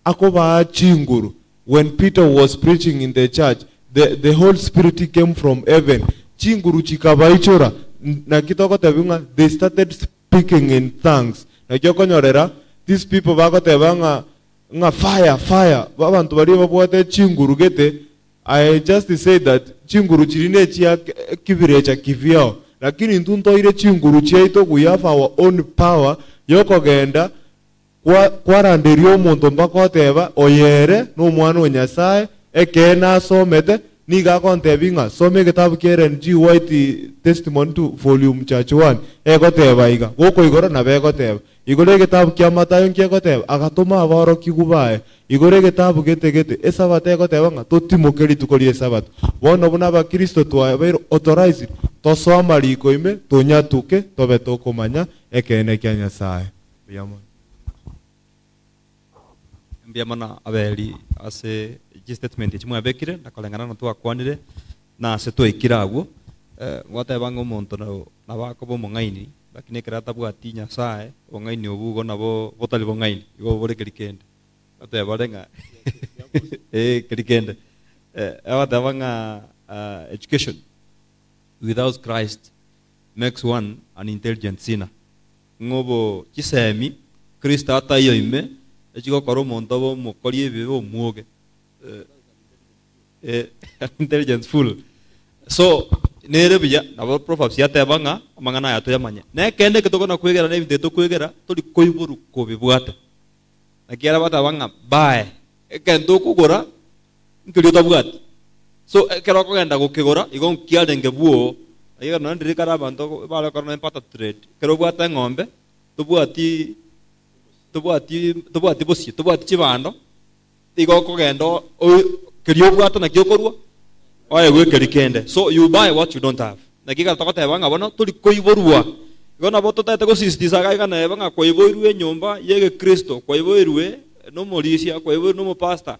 Akoba chinguru, when Peter was preaching in the church, the Holy Spirit came from heaven. Chinguru chikabaichora na kitoko tebinga, they started speaking in tongues. Na kyoko nyorera, these people bako tebanga nga fire babantu bari babwate chinguru gete. I just say that chinguru chirine chia kibirecha kivyao, lakini ntuntoire chinguru chaito we have our own power yoko genda kwaranderio omuntu mpaka oteba oyere n'omwana wa Nyasaye ekena asomete niga kontebinga some kitabu Karen G White Testimony to Volume Church 1 egoteba iga goko igoro na begoteba igore kitabu kya Matayo nkegoteba agatoma abaro kigubaye igore kitabu gete esabate egoteba nga totimokeri tukorie sabato bono buna ba Kristo twabero authorized tosoma liko ime tonyatuke tobe tokomanya ekene kya Nyasaye biyamo mbiamana abeli ase statement chimwe abekire nakolengana no twakwanire na se twikira aguo gwatebanga omonto na bako bo mongaini lakini kirata bwati Nyasaye ongaini obugo nabo botali bongaini igo bore kirikende atebarenga kirikende awatabanga education without Christ makes one an intelligent sinner ngobo chisemi Kristo atayo ime echigo koro monto bo mokorie bibo muoge intelligence full so nere biya nabo proverbs yatebanga amangana yato yamanya ne kende kitoko na kwegera ne biteto kwegera toli koiburu ko bibwata nakiara batabanga bae ekendo kugora nkiri tabwati so kero kugenda gukigora igo kiarenge buo ayiga no ndiri kara banto bala korona empata trade kero bwata ngombe tubwati bosi tubwati chibando igo kugenda kirio bwata na kyokorwa oye gwe kirikende so you buy what you don't have nakika tokotebanga bono tuli koiborwa igo nabo totete gosisitiza gaiga na ebanga koiborwe nyumba yege Kristo koiborwe no morisia koiborwe no pastor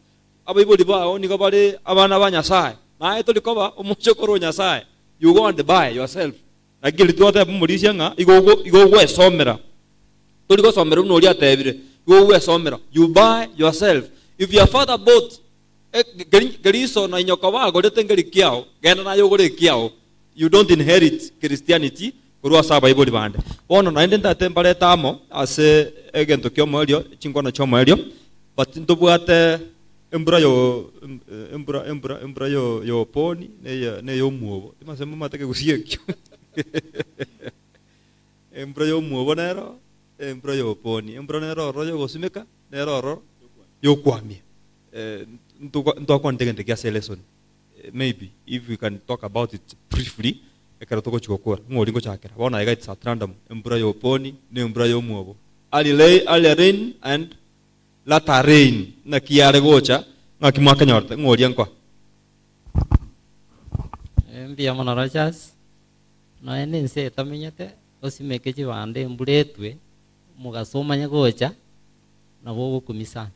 abaibori bao nigo bari abana ba Nyasaye na tuli koba omuchokoro Nyasaye you go and buy yourself nakili tote morisia nga igo gwesomera tuli go somera no ria tebire igo gwesomera you buy yourself if your father bought geriso na inyoka wago retengeri kiao genda na yogore kiao you don't inherit Christianity kurwa saba iboli bande bono na ndenda tembale tamo ase egento kyo morio chingwana cho morio but ntobwate embra yo poni ne yo muobo timasema mateke gusiekyo embra yo muobo nero embra yo poni embra nero royo gosimeka nero yo kwamie maybe if we can talk about it briefly ekarotoko chikokora ngoringo chakera bona iga it's at random embra yo poni ne embra yo muobo ali rain and lata rain na kiare gocha ngakimaka nyorta ngorian kwa mbia mona Rogers no enense tamenyete osimeke chibande emburetwe mugasomanya gocha nabo kumisa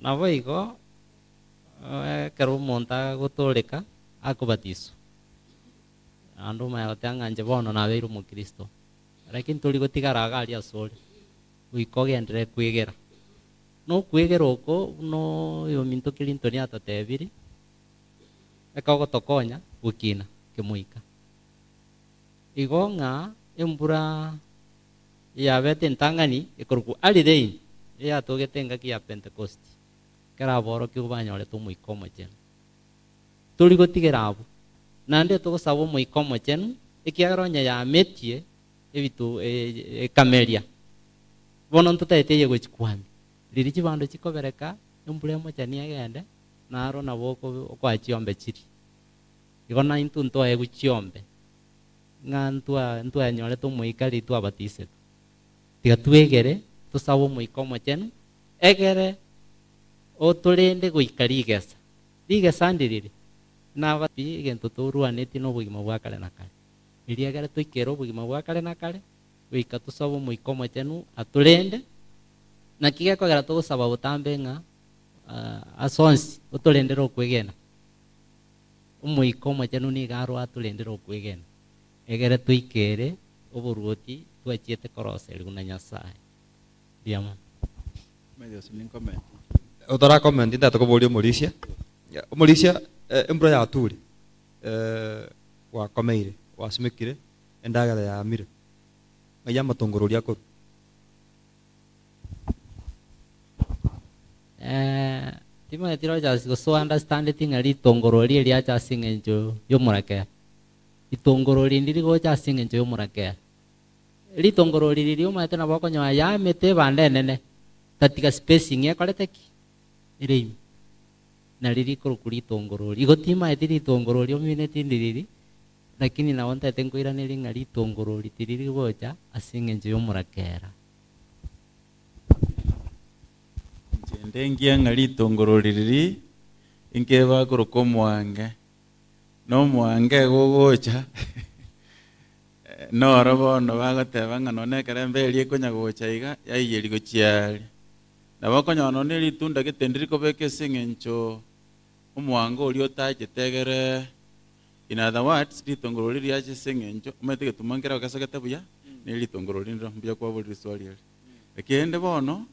nabo igo kero monta gotoleka akobatiso andu mayotanga nje bono nabeirwo mukristo lakini tuli gutigara gari asore uikogendere kwigera no kwigera uko no yo minto kilinto ni atatebiri ekago tokonya gukina kimuika igonga embura ya bete ntangani ikoruku alidein ya togetenga kia Pentecost kera boro kibanyore to muikomo chen tuli gutigera abo nande to sabo muikomo chen ikiaronya ya metie ebitu kamelia bono ntutaeteye gochikwami riri chibando chikobereka embure mocha ni agende naro naboko kwa chiombe chiri igona intu ntoe guchiombe ntwa nyore to muikali twa batise tiga twegere tusabo muikomo chenu egere otulende goikari gesa ligesa ndiriri naba igento turuaneti no bugima bwa kale na kale iriagere twikero bugima bwa kale na kale wika tusabo muikomo chenu atulende na kiga kwagera tugusaba butambe nga asonsi utulendera okwegena umuikomo chenu ni garo atulendera okwegena egere tuikere oburuoti twachiete korose riguna nyasaye diama medio sin comment Utara comment nda tukubuli umulisia. Umulisia embura ya turi. Wa komeire, wa simikire endagara ya mire. Ngaya matongorori akoro. Tima tiro just go so understand thing ali tongorori ali acha singenjo yo murake. Itongorori ndiri go cha singenjo yo murake. Li tongorori lili umate na bako nyoya ya mete bande nene. Tatika spacing ya koleteki. Iri na lili kurukuri tongorori igotima etiri tongorori omine tindiri lakini na wonta tengo ira neli ngali tongorori tiriri gocha asingenje yo murakera ndengia ngali tongorori riri inkeba kuruko mwange no mwange gogocha no robono bagoteba ngano nekerembe eri konya gocha iga yaiyeri gochiari nabakonyono neri tunda getendiri kobeke singencho omwango oli otachetegere. In other words, litongorori lyache singencho umete getumangera okasagete buya neri litongorori ndiro mbya kwa buli swali ali ekende bono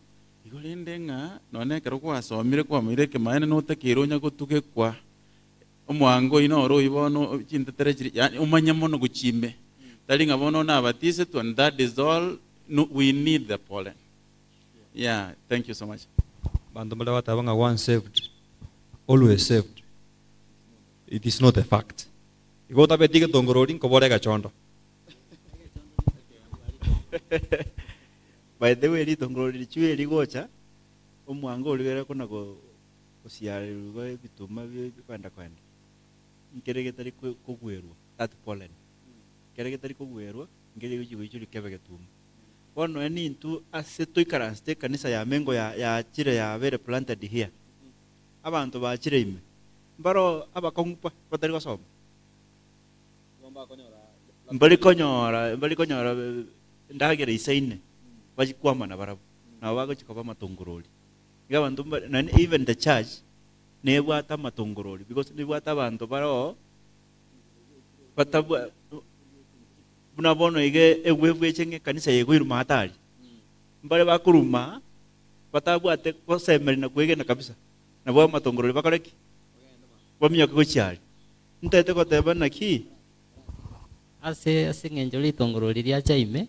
igolinde nga none kero kwasomire kwa mire kemaene no takironya gotuge kwa omwango ino oro ibono chintetere chiri yani umanya mono guchime talinga bono na batise to, and that is all. No, we need the pollen. Yeah, thank you so much. Bantu mbele watabanga once saved, always saved. It is not a fact. Iko tabetige tongorori nkobore gachondo. by the way litongorori chwe ligocha omwango olibera kona go osiarirwa bituma kwenda nkeregetari kugwerwa that pollen keregetari kugwerwa ngere gichigo kebegetuma bono eni ntu ase toikaranste kanisa ya mengo ya chire ya very planted here abantu ba chire ime mbaro abakongpa batari gosoma mbali konyora ndagere isaine bajikwama na barabu na bago chikoba matongorori ngabantu na even the church nebwata matongorori because nebwata abantu baro batabwa bunabono ige egwebwe chenge kanisa yego iruma hatari mbale bakuruma batabwate kosemeri na kwegena kabisa na bwa matongorori bakoreki bamya ko cyari ntete ko tebana ki ase ngenjo litongorori lya chaime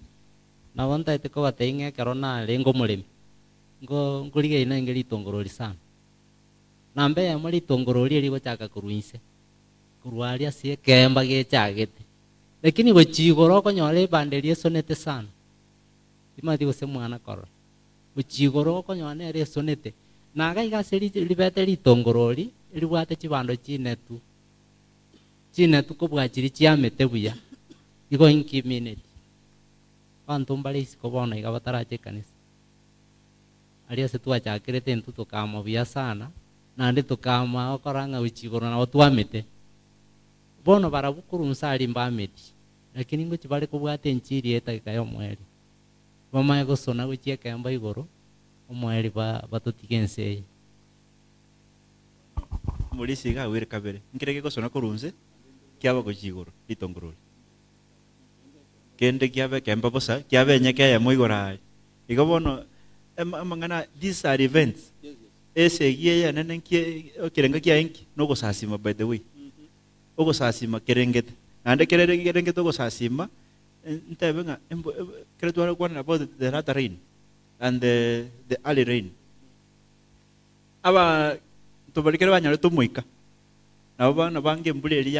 na wonta ete ko bateinge karona lengo mulimi ngo ngulige ina ngeli litongorori sana nambe ya mali tongorori ligo chaka kuruinse kurwalia sie kemba ge chagete lakini gochigoro konyole banderie sonete sana imati gose mwana koro gochigoro konyone ere sonete naga igaseri libete litongorori libwate chibando chinetu ko bwachiri chiamete buya igo inki minute bantu mbali isiko bono iga batarache kanisa alia se twachakirete ntu tukama buya sana nandi tukama okoranga gochigoro na otwamete bono barabukuru nsali mbameti lakini ngo chibale kubwate nchiri eta ikayo mweli mama gosona guchia kamba igoro omweli batutigense muri siga wire kabere ngirege gosona kurunze kyaba gochigoro litongorori kende kiabe kemba bosa kiabe nyeke ya moigora igo bono amangana these are events ese giye nenen kirenga kiaenki no go sasima by the way ogo sasima kerengete ande kerengete ogo sasima ntebenga kretu one about the latter rain and the early rain aba tobalikere banyare tumuika nabo bana bange mbuleli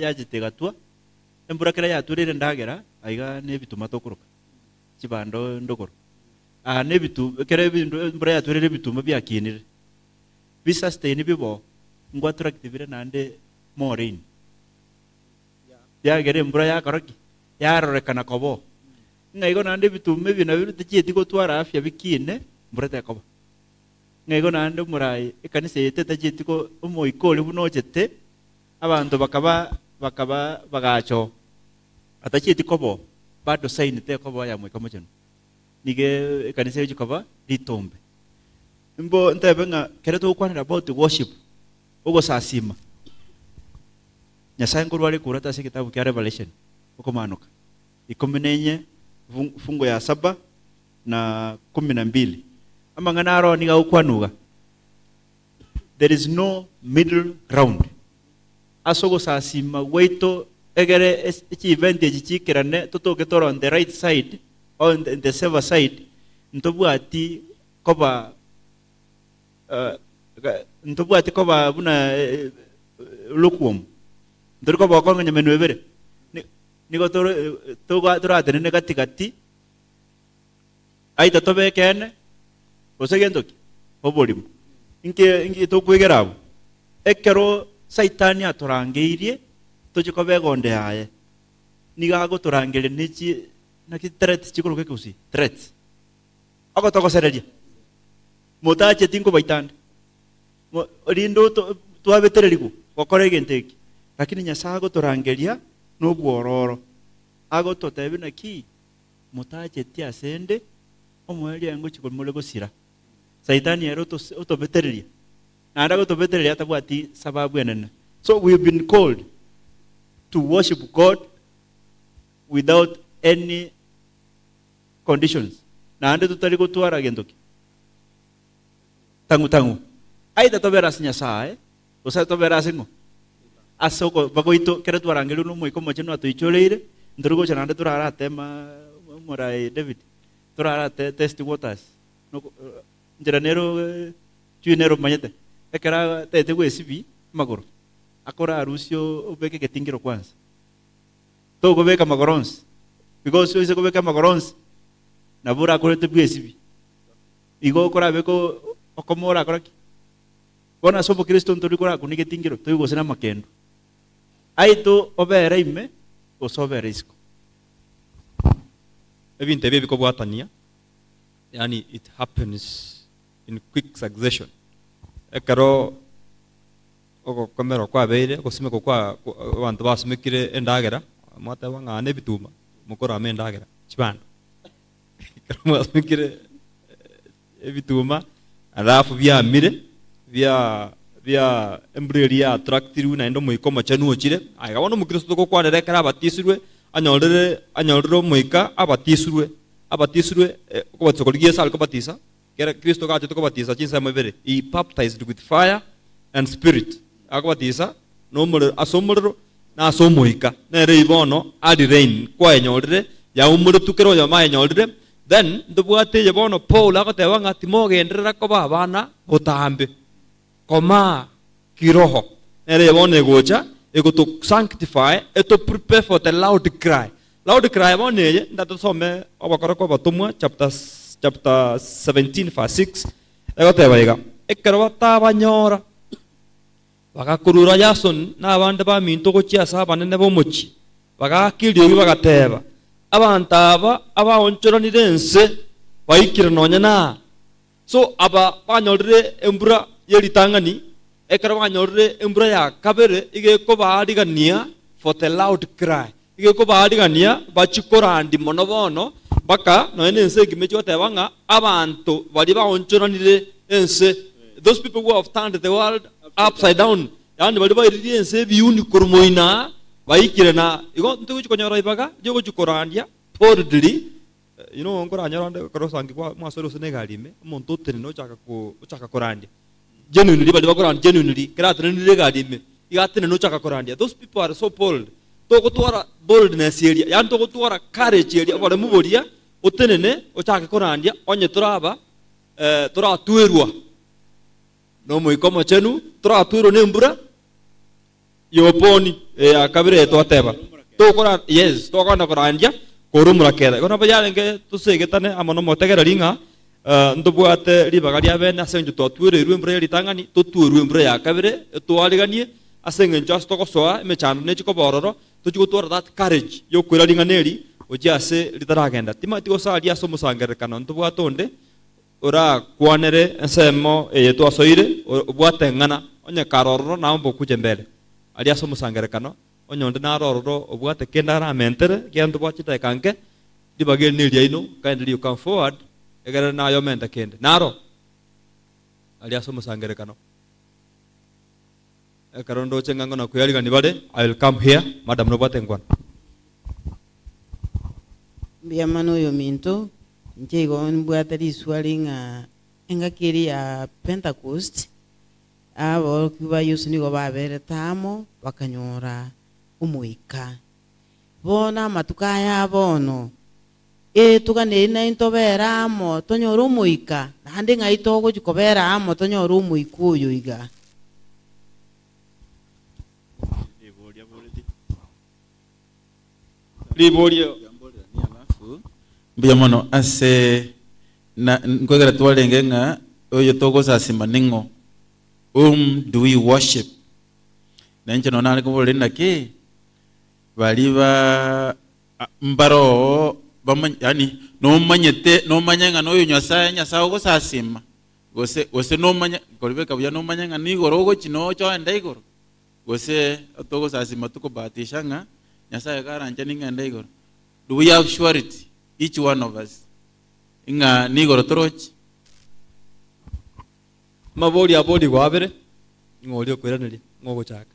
yagitegatua embura kera yaturire ndagera aiga nebituma tokuruka kibando ndogoro nebitu kera bindu embura yaturire bituma byakinire bisustain bibo ngo attractive nande more rain yagere embura yakoroki yarorekana kobo ngaigo nande bitume bina birutikiti gotwara afya bikine mbura tekobo ngaigo nande murai ekanise yetete kitiko umoikole bunojete abantu bakaba bagacho atachiti kobo bado sign te kobo ya mweka mocheno nige ekanise yikaba litombe mbo ntebenga kereto kwanira about worship ugo sasima nyasaye ngorwale kurata se kitabu kya Revelation uko manuka 14 fungo ya 7 na 12 amangana aro niga ukwanuga there is no middle ground asogo sasima weito egere echi event echichikirane totoke toro on the right side or on the server side ntobwati koba buna lukwom ndoriko bakonga nyamenu ebere nigo toro atene katikati aita tobe kene osegendoki obolimu inke tokwegerabo ekero saitani atorangeirie tochikobe gonde yaye niga gotorangere nichi naki threat chikuruke kusi threat ako tokosereria motache tinko baitande rindo twabetereriku gokore genteki lakini nyasaye gotorangeria no bwororo ago totebi naki motache tia sende omweli yango chikomole gosira saitani ero otobetereria nanda gotobetereria tabwati sababu enene. So we've been called to worship God without any conditions nanda tutari gotwara gendoki tangu aida toberas nyasaye osa toberas ngo asoko bagoito keretu arangelu no moiko mocheno atoicholeire ndrugo chanande turara tema morai David turara test waters no njeranero chuinero manyete ekera tete gwesibi magoro akora arusio ubeke ketingiro kwanza to gobeka magorons because ise gobeka magorons na bura akorete gwesibi igo kora beko okomora akoraki bona sobo Kristo ntori kora kunike tingiro to igo sena makendo aito obere ime osobere isko ebinte bebiko bwatania yani it happens in quick succession ekaro oko kamera kwa beire kosime kwa abantu basumikire endagera mata wangane bituma mukora amendagera chibando kama basumikire ebituma alafu byamire bya embreria attractive na endo moiko machanu ochire agabona mukristo ko kwa rekara abatisirwe anyolere moika abatisirwe ko batsokoligie sal ko batisa kera Kristo ka chito ko batisa chinsa mebere he baptized with fire and spirit akabatisa no muriro asomuriro na asomoika na reibono adi rain kwa enyolere ya umuro tukero ya ma enyolere then ndubwate yabono Paul akatewa ngati mogenderera ko babana botambe koma kiroho ere yabone gocha ego to sanctify to prepare for the loud cry boneye ndato some obakora ko batumwa chapter 17 verse 6 ego tebaiga ekero batabanyora bagakurura Jason na abandi ba minto ko chiasa banene bomuchi bagakiryo bagateba abantu aba onchoranire nse baikire nonyana so aba banyorire embura yeritangani ekero banyorire embura ya kabere igeko baarigania for the loud cry igeko baarigania bachikorandi monobono baka noene nse gimecho tebanga abantu bali ba onchoranire ense those people who have turned the world upside down yani bali ba iririe ense biuni kurmoina baikire na igo ntuko chikonyora ibaga jogo chikorandia boldly ngora nyaronde korosangi kwa mwasoro sene galime umuntu utene no chaka korandia genuinely bali bakorand genuinely kratene ni galime igatene no chaka korandia. Those people are so bold. To gutwara boldness area yani to gutwara courage area bare muboria utenene ochake korandia onye turaba turatwirwa no muikomo chenu turatwirwa ne mbura yoponi akabire twateba to kora yes to kona korandia korumura kera kona bayarenge tusegetane amono motegera ringa ndubwate ribagaria bene asenju twatwirwe mbura ritangani tutwirwe mbura yakabire twaliganie asenge just to gosoa emechano nechiko bororo tuchigutwara that courage yo kwira ringaneri ojiase ritaragenda timati gosaria so musangerekano ndubwatonde ora kwanere ensemo twasoire obwatengana onye karororo nambo kuje mbele aria so musangerekano onye na rororo obwate kenda ramentere gendo bwachita kanke dibagel ni riaino kind you come forward egera na yo menta kende naro aria so musangerekano karondo chengango na kuyali kanibade. I will come here madam no batengwan Biamano yo minto njego mbwatari swalinga engakiri ya Pentecost abo kuba yusuni go babere tamo bakanyora umuika bona matukaya bono tukane na intobera amo tonyora umuika nande ngaitogo chikobera amo tonyora umuikuyo iga liborio mbia mono ase na ngogera twalenge nga oyo togosa simaningo do we worship na nje nona ko lenda ke baliba mbaro yani no manyanga no yo nyasa go sasima gose no manya kolibeka bya no manyanga ni gorogo chino cho ndaigoro gose togo sasima tuko batishanga nyasa garanja ninga ndaigoro. Do we have surety each one of us inga nigoro toroch mabori abodi gwabere ngolio kweraniri ngogo chaka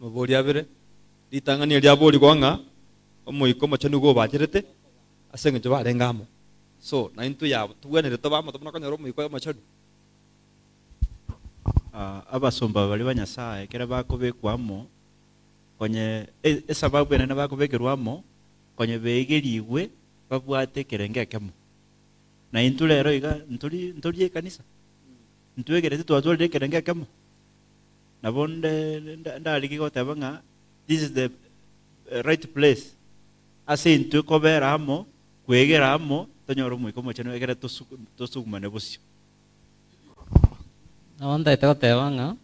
mabori abere litangani ria bodi gwanga omoiko machanu go bajirete asenge jo barengamo so na into yabo tuganire tobamo tobona kanyoro moiko machanu abasomba bali banyasaye kera bakobekwamo konye esababu ene bakobekerwamo konye begerigwe babwate kerenge kemo na intulero iga ntuli kanisa ntwegerete twatwalde kerenge kemo na bonde ndaliki gotabanga this is the right place ase into kobera amo kwegera amo tonyoro mwiko mochano egera tosugumane busyo na wanda itakotebanga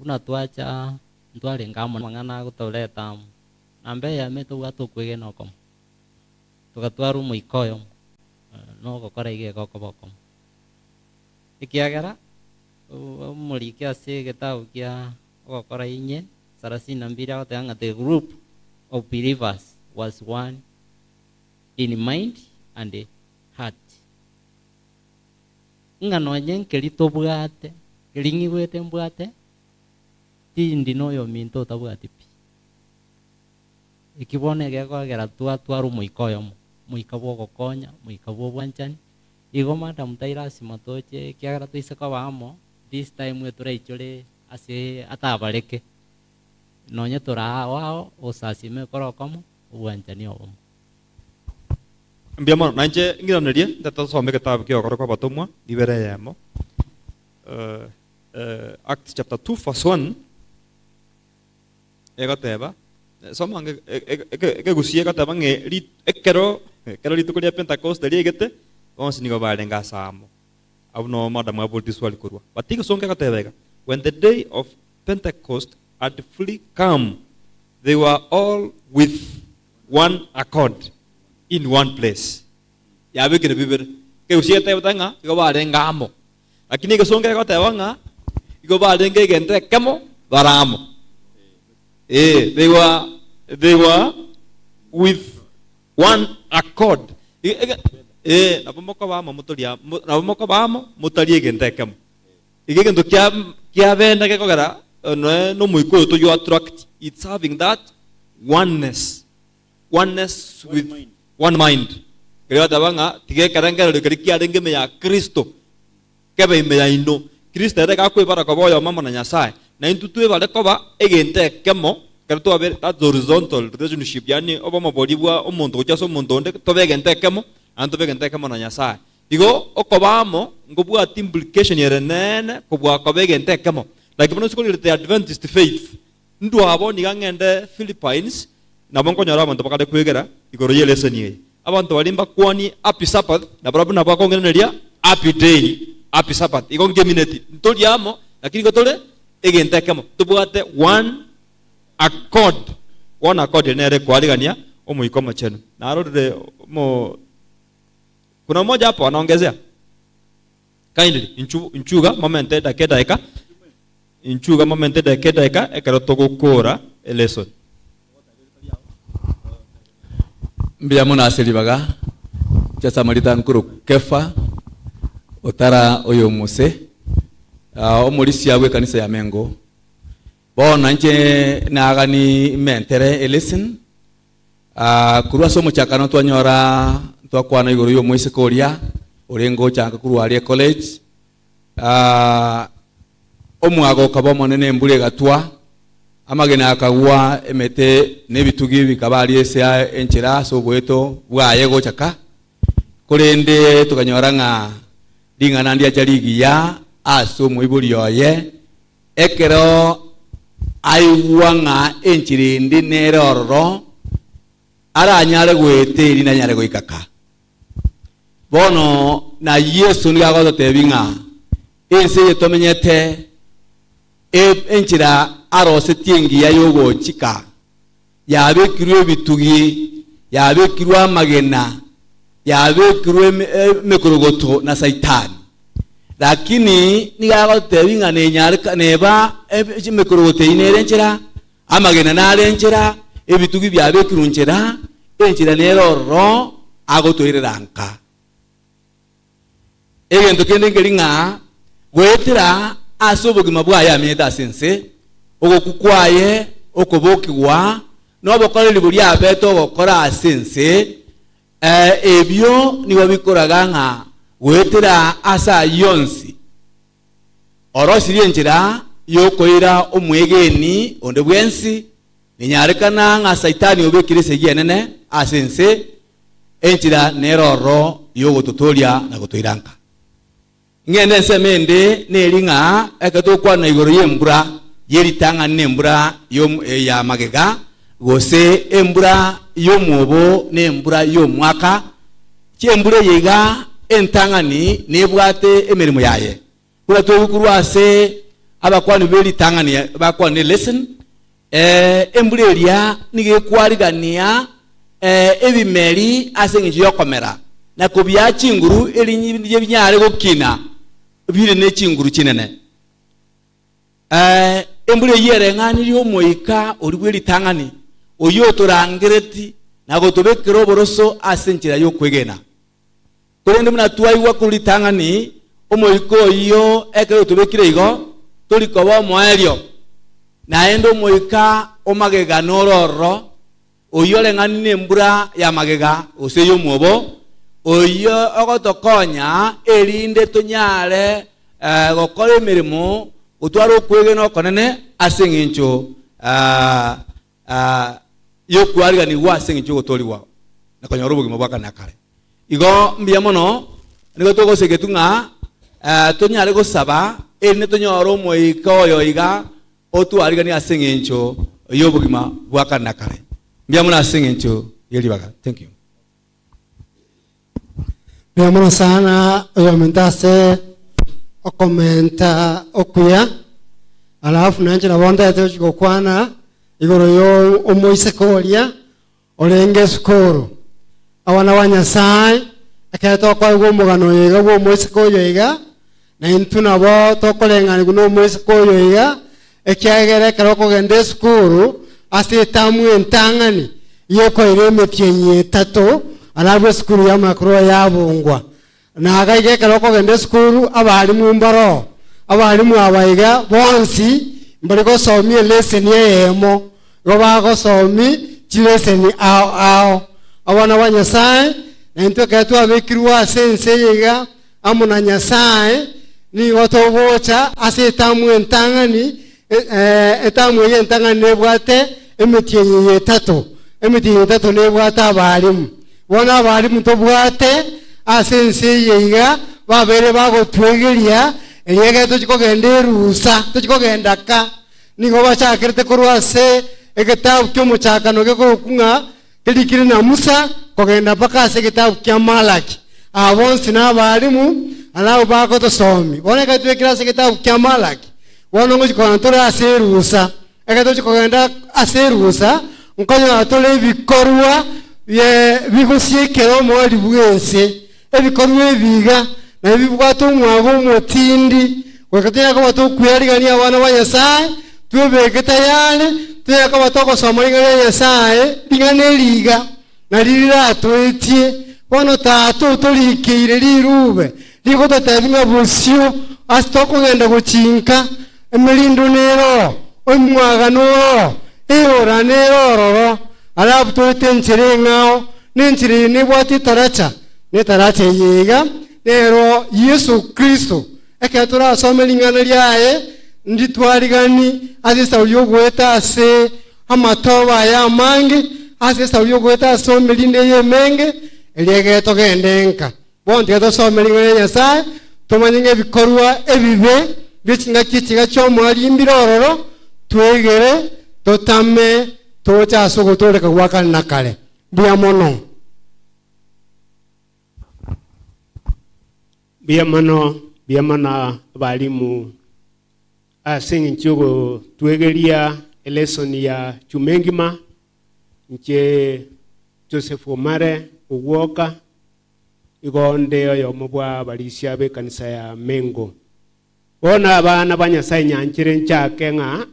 unatwacha ntwale ngamo mangana gutoleta ambe ya meto gato kwege noko tugatwaru muikoyo no gokora ige gokoboko ikiagera muri kya se getau kya gokora inye sarasina mbira gotanga the group of believers was one in mind and heart ngano nyenkeli tobwate kelingi wete mbwate tindi noyo minto tabwate pi ikibone gekogera twatwaru muikoyo muikabo gokonya muikabo bwanchani igo madam tairasi matoche kiagara tuiseka bamo this time we turaichore ase atabareke nonye tora wao osasime korokomo bwanchani obo mbiamo nanje ngiranerie ndatasome kitabu kyo koroko batomwa libere yamo Acts chapter 2 verse 1 egateba soma gusie gateba nge ekero litukuria Pentecost liegete onsi nigo balenga samo abuno madam abulti swali kurwa batigo sonke gatebega when the day of Pentecost had fully come they were all with one accord in one place yabe kire bibere ke usie tebanga igo balenga amo lakini gesonke gateba nga igo balenga gente kemo baramo they were with one accord napomoko bamo mutoria napomoko bamo mutarie gentekemo igegento kya benda gekogera no muiko to you attract it's having that oneness oneness with one mind. Kaya tabanga tige karanga le kari kia denge me ya Kristo. Kebe me ya ino. Kristo ere ka ko para ko boyo mama na Nyasaye. Na intutu ba le ko ba egente kemo. Karto aver that horizontal relationship yani obama body bua omuntu chaso omuntu onde to begente kemo. Anto begente kemo na Nyasaye. Digo okobamo ngobua implication yere nene kobua ko begente kemo. Like when school the Adventist faith. Ndu abo ni ngende Philippines na bonko nyara abantu bakade kwegera igoro yele seniye. Abantu balimba kwani happy Sabbath na barabu na bako ngeneria happy day, happy Sabbath. Igo ngemineti. Ntoli amo lakini gotole egente kemo. Tubuate one accord nere kwaligania omuikoma chenu. Na arode mo kuna mmoja hapo anaongezea. Kindly inchuga momente dakika inchuga momente dakika ekarotogo kora eleson. Mbia mona aselibaga chasa marita nkuru kefa otara oyo mose omulisi yawe kanisa ya Mengo bona nje nagani mentere elesen kurwa somo chakano twanyora twakwana igoro yo moise koria orengo changa kurwa ali college omwago kabamo nene mbule gatwa amagena akagwa emete nebitugi bikabali ese enchera sobweto bwaye gochaka kurende tukanyora nga dingana ndia chaligiya aso muibuli yoye ekero aiwanga enchirindi neroro aranyale gweteri na nyale goikaka bono na Yesu ni gago tebinga ense yetomenyete enchira arose tiengi ya yogo chika yabe kirwe bitugi yabe kirwa magena yabe kirwe mekorogoto na saitani lakini ni gago tebinga ne nyarika neba mekorogote inerenchira amagena na arenchira ebitugi byabe kirunchira enchira neroro agotoiranka egento kende ngelinga gwetira asobogima bwaya meda sense ogokukwaye okobokigwa nobokoreri buri abeto gokora sense ebyo niwo bikoraga nga gwetira asa yonsi orosiri enjira yokoira omwegeni onde bwensi ninyarekana nga saitani obekire seyenene asense enjira neroro yogototoria na gotoiranka ngende semende nelinga ekatokwa na igoro yembura yeritanga nembura yom ya magega gose embura yomuobo nembura yomwaka chembure yega entangani nebwate emerimo yaye kula tokurwase abakwani beritangani bakwani lesson embure elia nige kwarigania ebimeri asengi yokomera na kubya chinguru elinyi byanyare gokina bire ne chinguru kinene embure yere ngani lyo moika origweri tangani oyo torangireti nago tobekero boroso asenchira yo kwegena korende muna tuaiwa kuri tangani omoiko yo ekero tobekire igo torikoba moelio naendo moika omagega nororo oyo lengani nembura ya magega oseyo mwobo oyo ogotokonya erinde tonyare gokora emirimo utwaro kwegena okonene asengincho yo kwariga ni wasengincho gotoriwa nakonyora obugimo bwakana kare igo mbia mono nigo togosegetunga tonyare gosaba erinde tonyora omoika oyo iga otwariga ni asengincho yo obugimo bwakana kare mbia mono asengincho yelibaga. Thank you. Biamana sana uyamentase okomenta okuya alafu nanje nabonda yatechiko kwana igoro yo omoise kolia olenge skoro awana wanyasai akato kwa gomugano yega bo moise koyo yega na intuna bo tokolenga nguno moise koyo yega ekyagere karoko gende skoro asitamu entangani yeko ireme tienye tato alafu skuru ya makro yabungwa na agaige karoko gende skuru abali mu mbaro abali mu abaiga bonsi mbariko somi lesson yemo goba go somi chileseni ao abana ba Nyasaye na into katu abekirwa sense yega amuna Nyasaye ni watobocha ase tamu entangani etamu entangani nebwate emitiye yetatu nebwate abalimu bona abalimu tobwate asense yega babere bagotwegeria eliege tukigenda rusa tukigenda ka nigo bachakirite kurwase ekitabu kyomuchakano gekokunga kirikiri na Musa kogenda paka ase kitabu kya Malaki abonsi n'abalimu alabo bakotosomi boneka twekira ase kitabu kya Malaki wonongo chikona tore ase rusa egeto chikogenda ase rusa nkonyo atole ibikorwa ye bigosiekero mwali bwese ebikorwa ebiga na ebibwato mwago mutindi wakatya ko batokwirigania abana ba Nyasaye tubeke tayane tuyaka batoko somoringa ya Nyasaye linganeliga na liliratwetie bono tato tolikire lirube liko tatabinga busyo astoko ngenda kuchinka emelindo nero omwaga no eora nero alabu totenchire ngao nenchire ne bwati taracha ne taracha yega nero Yesu Kristo eketura somelingana lyaye nditwarigani azisa uyogweta ase amatoba ya mangi azisa uyogweta somelinde yemenge eliege togendenka bonde to somelingana Nyasaye tomanyinge bikorwa ebibe bichinga kichiga cyo mwali mbirororo twegere totame tocha sogotoleka gwakana nakale biamono biamana balimu asengi nchogo twegeria lesson ya chumengima nche Joseph Omare uwoka igonde yo mubwa balisia be kanisa ya Mengo bona abana banyasaye nyanchire nchake nga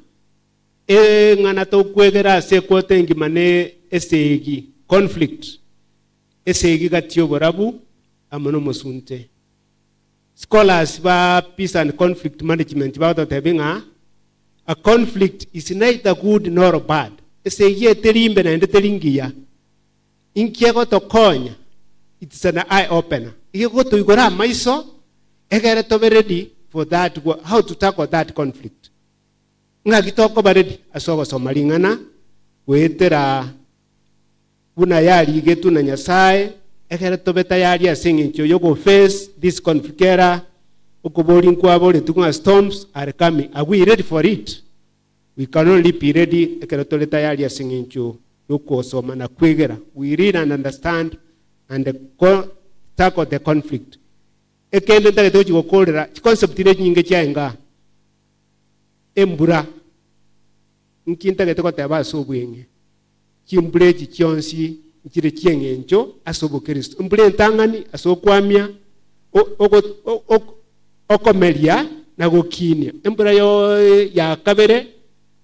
ngana to kwegera se kotengi mane esegi conflict esegi gatyo borabu amono musunte scholars ba peace and conflict management ba to tebinga a conflict is neither good nor bad esegi eterimbe na endetelingia inkiego to konya it's an eye opener igo to igora maiso egere to be ready for that how to tackle that conflict nga kitoko baredi asogo somalingana wetera buna yali getu na Nyasaye ekere to beta yali asingi ncho yogo face this conflict era ukoboli nkwabo le tunga storms are coming are we ready for it we can only be ready ekere to leta yali asingi ncho yoko soma na kwegera we read and understand and tackle the conflict ekende ndage to chikokolera concept ile nyinge chaenga embura nkinta geteko taba sobwenge chimbreji chionsi chire chiengencho asobo Kristo mbure ntangani asokwamia okomelia na gokinia embura yo ya kabere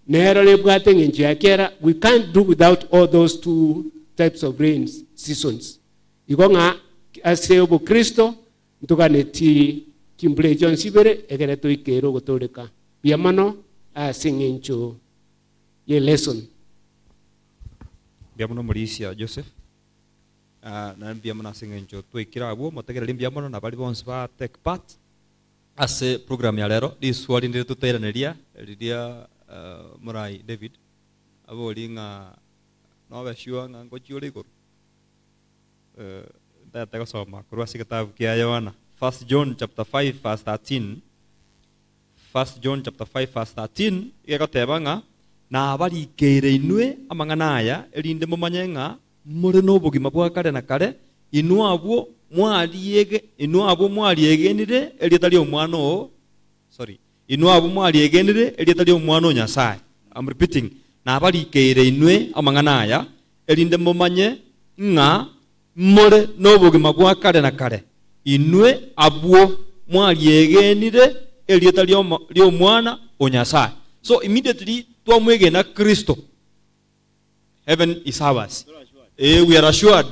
nero le bwate ngencho yakera we can't do without all those two types of rains seasons igonga asobo Kristo ntuganeti chimbure chionsi bere egere to ikero gotoleka biamano asingencho ye lesson biamano Mauricia Joseph na biamano asingencho twikira abo motegereri biamano na bali bonse ba take part ase program ya lero diswali ndire tuteranĩria riria Murai David abo linga no beshua ngango chiore iguru ndataka soma kurwa kitabu kia Yohana 1 John chapter 5 verse 13 1 John chapter 5 verse 13 igotebanga na barikeire inwe amang'ana aya erinde mumanyenga muri no bugima bwa kare na kare inu abo mwaliegenire erietali omwana o inu abo mwaliegenire erietali omwana o Nyasaye. I'm repeating, na barikeire inwe amang'ana aya erinde mumanye nga muri no bugima bwa kare na kare inwe abo mwaliegenire erietali omwana o Nyasaye. So immediately twamwegena Kristo, heaven is ours. We are assured.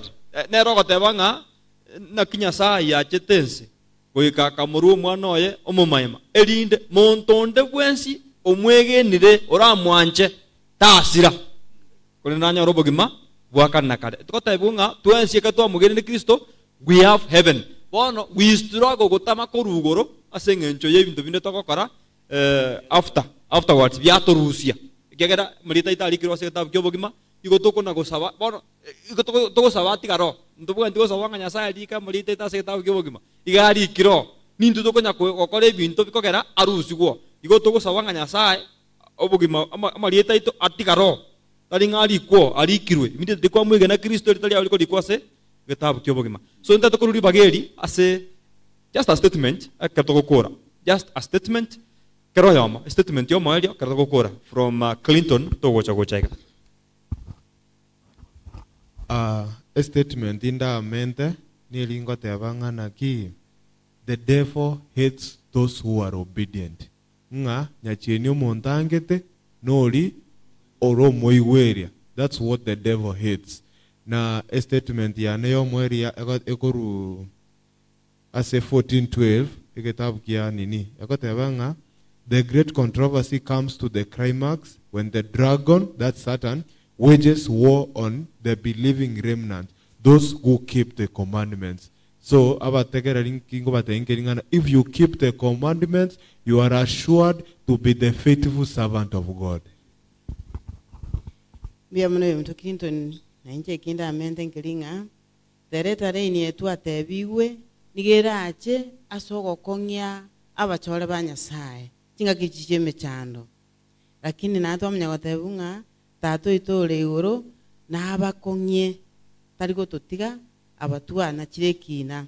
Nero gotebanga na Nyasaye achetense goika kamuru mwana oye omumaima erinde montonde bwensi omwegenire oramwanje tasira kuri nanya robogima bwakana kare tukotebunga twensie katwa mugeni ni Kristo we have heaven bono we struggle gutama korugoro asengencho yebintu binde tokokora afterwards byatorusia gegera murita itari kirwa se tabu kyobogima igotoko na gosaba bono igotoko saba tigaro ntubuga ntigo saba nganya sa rika murita ita se tabu kyobogima igari kiro nintu tokonya gokora ebintu bikogera arusi gwo igotoko saba nganya sa obogima amarita ito atigaro tari ngari kwo arikirwe minde ndikwa mwege na Kristo ritari aliko dikwase getabu kyobogima so ntato kururi bageri ase just a statement akatokokora just a statement kero yama statement yo moelio katokokora from Clinton to gocha a statement inda mente nilingo tebangana ki the devil hates those who are obedient nga nyacheni omontangete noli oro moigweria. That's what the devil hates. Na statement ya neyo mweria ekoru ase 14:12 ekitabu kia nini ekotebanga the great controversy comes to the climax when the dragon, that's Satan, wages war on the believing remnant, those who keep the commandments. So if you keep the commandments, you are assured to be the faithful servant of God. Biamano mtu Clinton na nje kinda amente nkiringa tereta reini etu atebiwe nigera ache asogo kongya abachore banyasaye kinga kichicheme chando lakini natwa munyagotebunga tato itore iguru na abakongye tariko totiga abatwana kirekina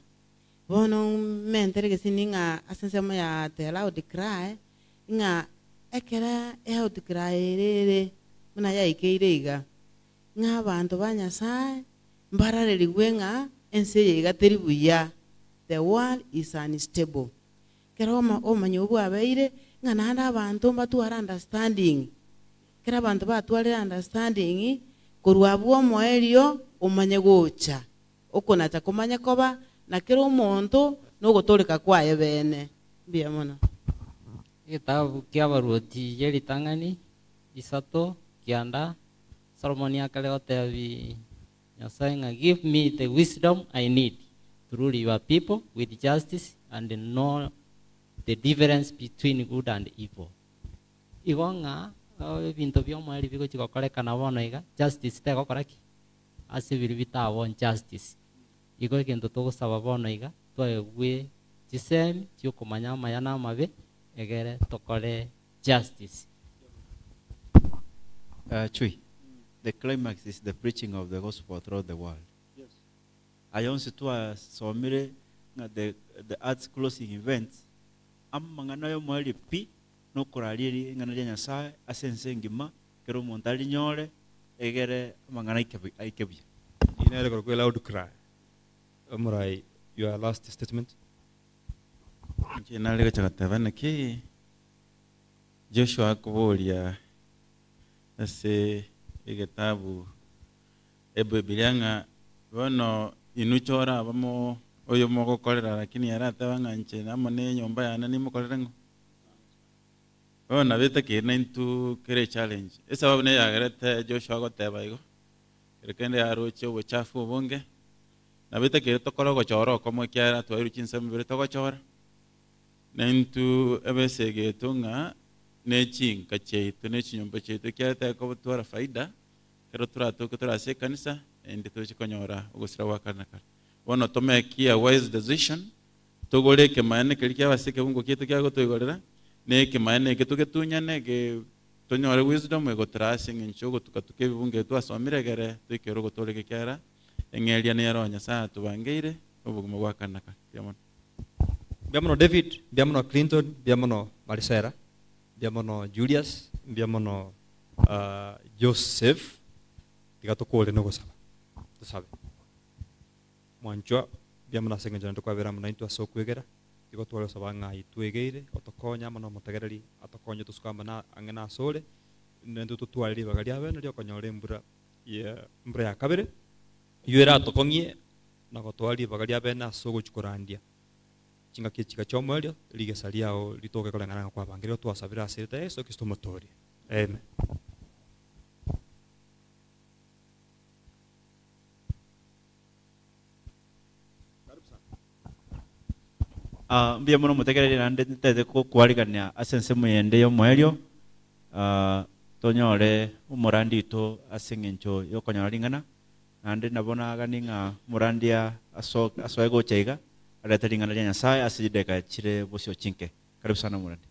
bono mentere gesininga asensema ya tela odikrai nga ekera odikrai rere muna ya ikeiriga nga bantu banyasaye mbararerigwe nga ense yiga teribuya the world is unstable keroma omanyobu abeire nga nanda abantu batuara understanding kera abantu batware understanding kurwabwo moerio omanye gocha okona ta komanya koba na kero omonto no gotoleka kwaye bene biamono gitabu kia baruoti yeri tangani isato kianda Solomon akale otebi Nyasaye nga give me the wisdom I need to rule your people with justice and know the difference between good and evil. Igonga bintu byo mwali biko chikokoreka na bono iga justice te gokoraki ase biri bitabo justice igo kintu tugusaba bono iga twegwe chisemi cyukumanya mayana mabe egere tokore justice. Chui, the climax is the preaching of the gospel throughout the world. Yes. I also saw the arts closing events. Mangana yo mwali pi no koraliri ngana ya Nyasaye asense ngima kero montali nyore egere mangana ikebi. Inere ko loud cry. Amurai your last statement. Nale ga chakatavana ki Joshua kubolia ase igetabu ebibilianga bono inuchora bamo oyo moko kolera lakini yarata banga nche namone nyomba yana ni mukolera ngo bona beta ke into kere challenge esa babone yagerete Joshua goteba igo rekende yaroche obuchafu bonge na beta ke tokoro gochoro komo kyara twayiru chinsa mbere togochora nentu ebesege tunga nechin kacheito nechinyomba cheito kyata ko twara faida kero turato ko turase kanisa ende tochikonyora ugusira wakanaka bono tomekia wise decision togole ke maene kilikia basike bungo kieto kya gotoigorera ne ke maene ke tunyane ke tonyore wisdom ego tracing inchogo tukatuke bunge twasomire gere tukero gotoleke kyara engelia ne yaronya sa tubangeire obuguma wakanaka yamon biamono David biamono Clinton biamono Marisera biamono Julius biamono Joseph tigatokole no gosaba tusabe mwanchwa biamana sengenjana tukabera muna into asokwegera tigo twale sabanga itwegeire otokonya mano motegereri atokonya tusukamba na angena sole nendo tutwaliri bagalia bene lyo konyore mbura ya kabere yuera atokongye na gotwali bagalia bene asogo chukorandia chinga kichika chomwelio ligesaliao litoke kolengana kwa bangiro twasabira asirite eso Kristo motori amen. mbia muno mutegereri nande tete ko kwarigania asense muyende yo mwerio tonyore umurandi to asengencho yo konyora ringana nande nabona ganinga murandia asoego cheiga aleta ringana nya sai asijideka chire bosio chinke. Karibu sana murandi.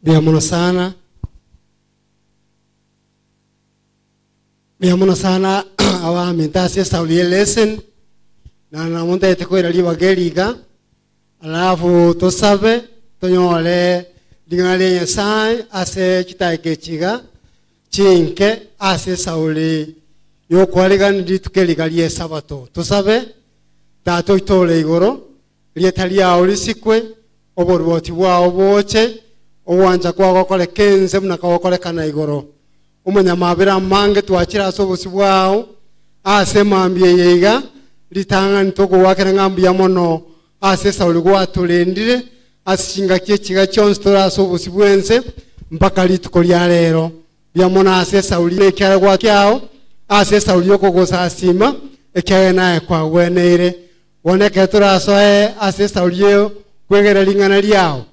Bia muno sana. Bia muno sana awa mentasi Sauli lesson na namonta itakwera liwa geriga alafu tosabe tonyole dingale yasai ase chitaike chiga chinke ase Sauli yo kwaliga nditukeliga liye sabato tosabe tato itole igoro lietalia olisikwe oborwoti bwao boche owanja kwa gokole kenze munaka gokole kana igoro umunyamabira mange twachira sobosi bwao ase mambie yeiga litanga ntoko wakera ngambu ya mono ase Sauli gwa tulendire asinga kichiga chonstora sobosi bwense mpaka lituko lya lero bya mona ase Sauli nekara gwa kyao ase Sauli yoko gosa asima ekyaye naye kwa weneire woneke turasoe ase Sauli yo kwegera lingana lyao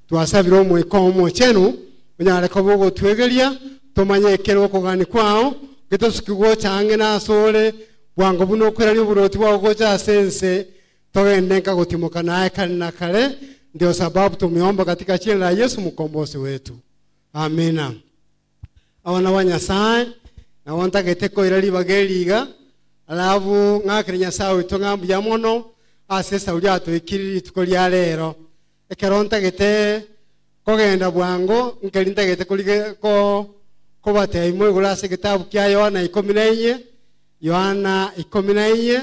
twasabira omwikomo chenu unyale kobogo twegeria tomanye ekero kogani kwao gitosukigo change na sole bwango buno kwera liburoti bwa gocha sense togendenka gutimoka naye kana kale ndio sababu tumeomba katika jina la Yesu mkombozi wetu. Amina. Awana wanyasai na wanta geteko irali bageliga alavu ngakirinya sawi tongambu ya mono ase Sauli atwikiriri tukolia lero ekeronta gete kogenda bwango nkelinta gete kulige ko bate imwe gulase kitabu kya Yohana 14 Yohana 14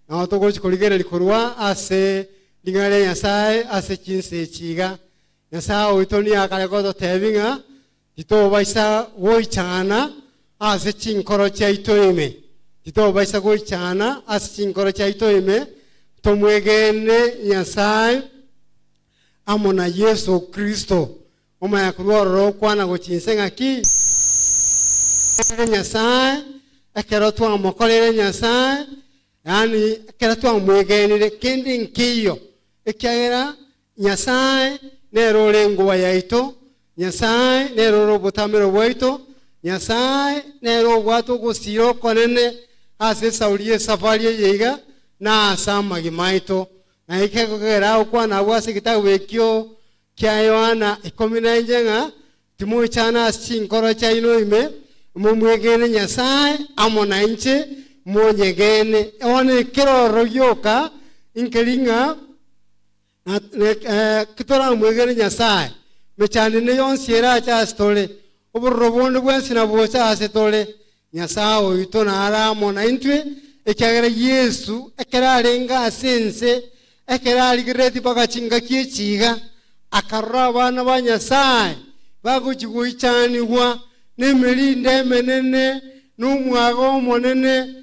na otogochi kuligera likorwa ase lingale yasaye ase chinse chiga yasaye uitoni akale ko tebinga tito baisa woichana ase chinkoro cha itoime tito baisa woichana ase chinkoro cha itoime tomwegene yasaye amona Yesu Kristo omaya kuroro kwana gochinsenga ki Nyasaye akero twa mokolere Nyasaye yani akero twa mwegenire kindi nkiyo ekyagera Nyasaye nero lengo yaito Nyasaye nero robotamero bwaito Nyasaye nero bwato gusiro konene ase Sauli safari yega na asama gimaito na ikegera okwana bwase kitawekyo kya Yohana 19 timu chana sinkoro cha inoime mumwegene Nyasaye amona inche monyegene one kiroro yoka inkelinga kitora mwegene Nyasaye mechane ne yonsiera cha stole oborobonde bwensina bwocha asetole Nyasaye oyitona ara amona intwe ekagera Yesu ekera lenga asense ekera aligireti bakachinga kiechiga akarra abana ba Nyasaye baguchiguichanirwa nemelinde menene numwago monene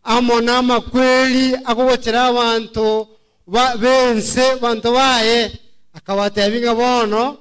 amona makweli akobotera abantu bense bantu baye akabatebinga bono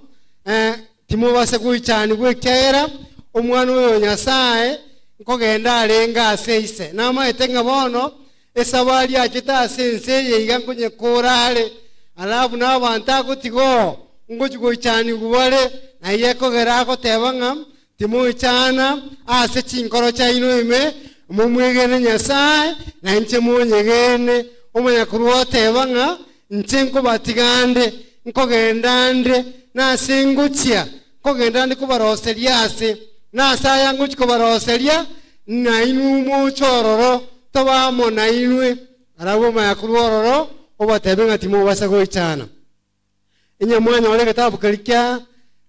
timo base guichanirwa ekera omwana oyo Nyasaye nkogenda alenga aseise nama etenga bono esabali akita sense yeiga kunye korale alafu na banta kutigo ngochiko ichani gubale na yeko gerako tebanga timo ichana ase chinkoro cha inoime mumwegene Nyasaye na nche munyegene omanya kuruwa tebanga nchenko batigande nkogendande na singuchia kogendande kubaroseria ase na saya nguchiko baroseria na inu muchororo tobamo na inwe arabo mayakurororo obatebenga timo basago ichana inya mwana ole kitabu kalikia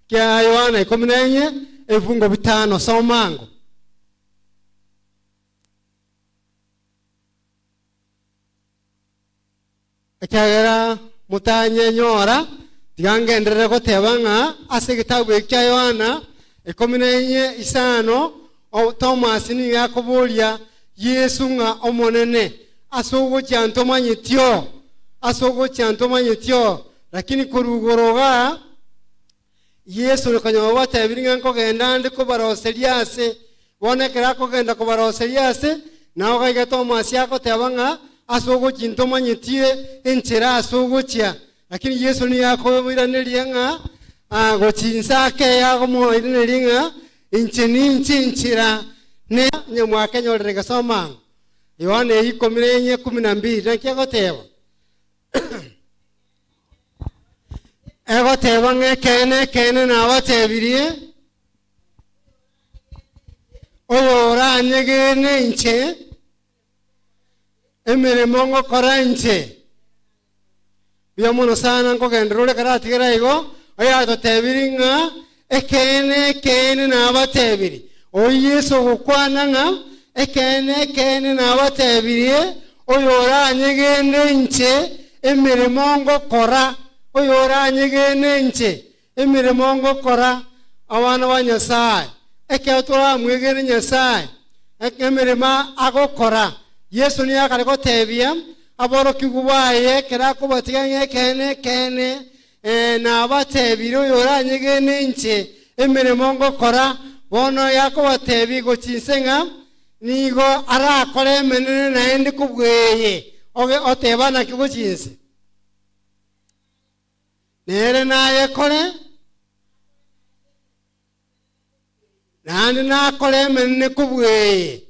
kya Yohana 14 efungo 5 somango ekagera mutanye nyora tigangendere ko tebanga ase kitabu kya Yohana 14 isano o Thomas ni yakobolia Yesu nga omonene asogo chanto manyitio lakini kurugoroga Yesu lekanyo wata ebiringa nkogenda ko baroseliase bonekera ko genda ko baroseliase naho kaiga Thomas yako tebanga asogo chintoma nyetie enchera asogo chia lakini Yesu ni yako wiraniria nga gochinsa ke yago mo iraniria inchini inchinchira ne nyamwake nyorere gasoma Yohana 10:12 nakigoteba egoteba ng'ekene nabatebirie oyo oranyegene inche emirimo ng'okora inche bia mono sana nkogenda ore karatigera igo oyo atotebiri ng'a ekene nabatebiri o Yesu gukwana ng'a ekene nabatebirie oyo oranyegene inche emirimo ng'okora oyo oranyegene inche emirimo ng'okora abana ba Nyasaye eke turamwegere Nyasaye emirimo agokora Yesu ni akareko tebia aboro kigubaye kerako batiganye kene nabatebire oyo oranyegene inche emirimo ngokora bono yako batebi gochinsenga nigo arakore emenene naende kubweye oge otebana kigochinse nere naye kore nandi nakore emenene kubweye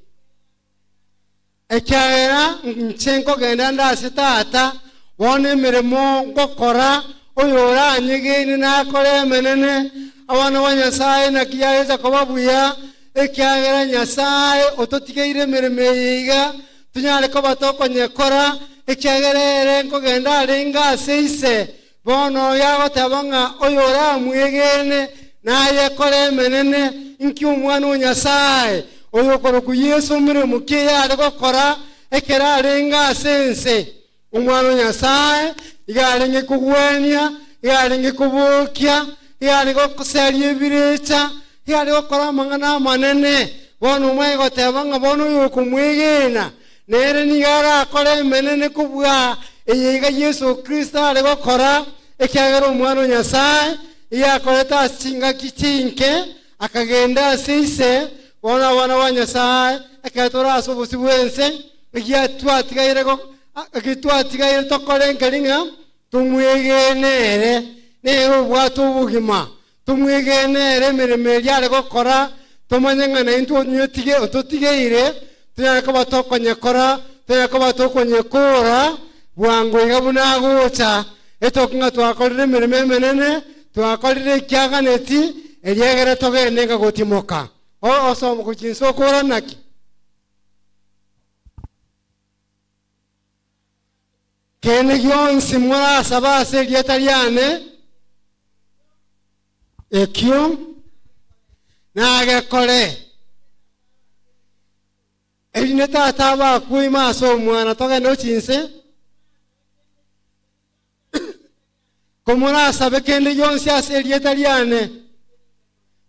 ekyagera nchenko genda ndase tata wone emirimo ngokora oyo oranyegene nakore emenene abana ba Nyasaye nakiyageza kubabuya ekyagera Nyasaye ototigeire emirimo yiga tunyale ko batokonyekora ekyagera nkogenda alinga aseise bono yagotabanga oyo oramwegene naye kore emenene inki omwana wa Nyasaye oyo koro ku Yesu mirimo kiya gokora ekera alinga asense omwana wa Nyasaye igalinge kugwenya igalinge kubukia igalinge kuseria ebirecha igalinge gokora amang'ana manene bono omwe gotebanga bono oyo kumwegena nere nigara akora emenene kubwa eyiga Yesu Kristo ari gokora ekyagera omwana wa Nyasaye yakoreta asinga kichinke akagenda asise bona abana ba Nyasaye akatora asobosi bwense ekitwatigaire tokore nkaringa tumwegenere nero bwatu bugima tumwegenere emirimo eryari gokora tumanye ng'ana into nyotige ototigeire tunyaka batokonyekora tunyaka batokonyekora bwangu iga bunagocha etokunga twakorire emirimo emenene twakorire ekyaganeti eryegere togende nga gotimoka osomo kuchinso okora naki kene gyonsi murasaba ase eryeta ryane ekyo nagekore erine tata bakwima ase omwana togende ochinse komurasabe kende gyonsi ase eryeta ryane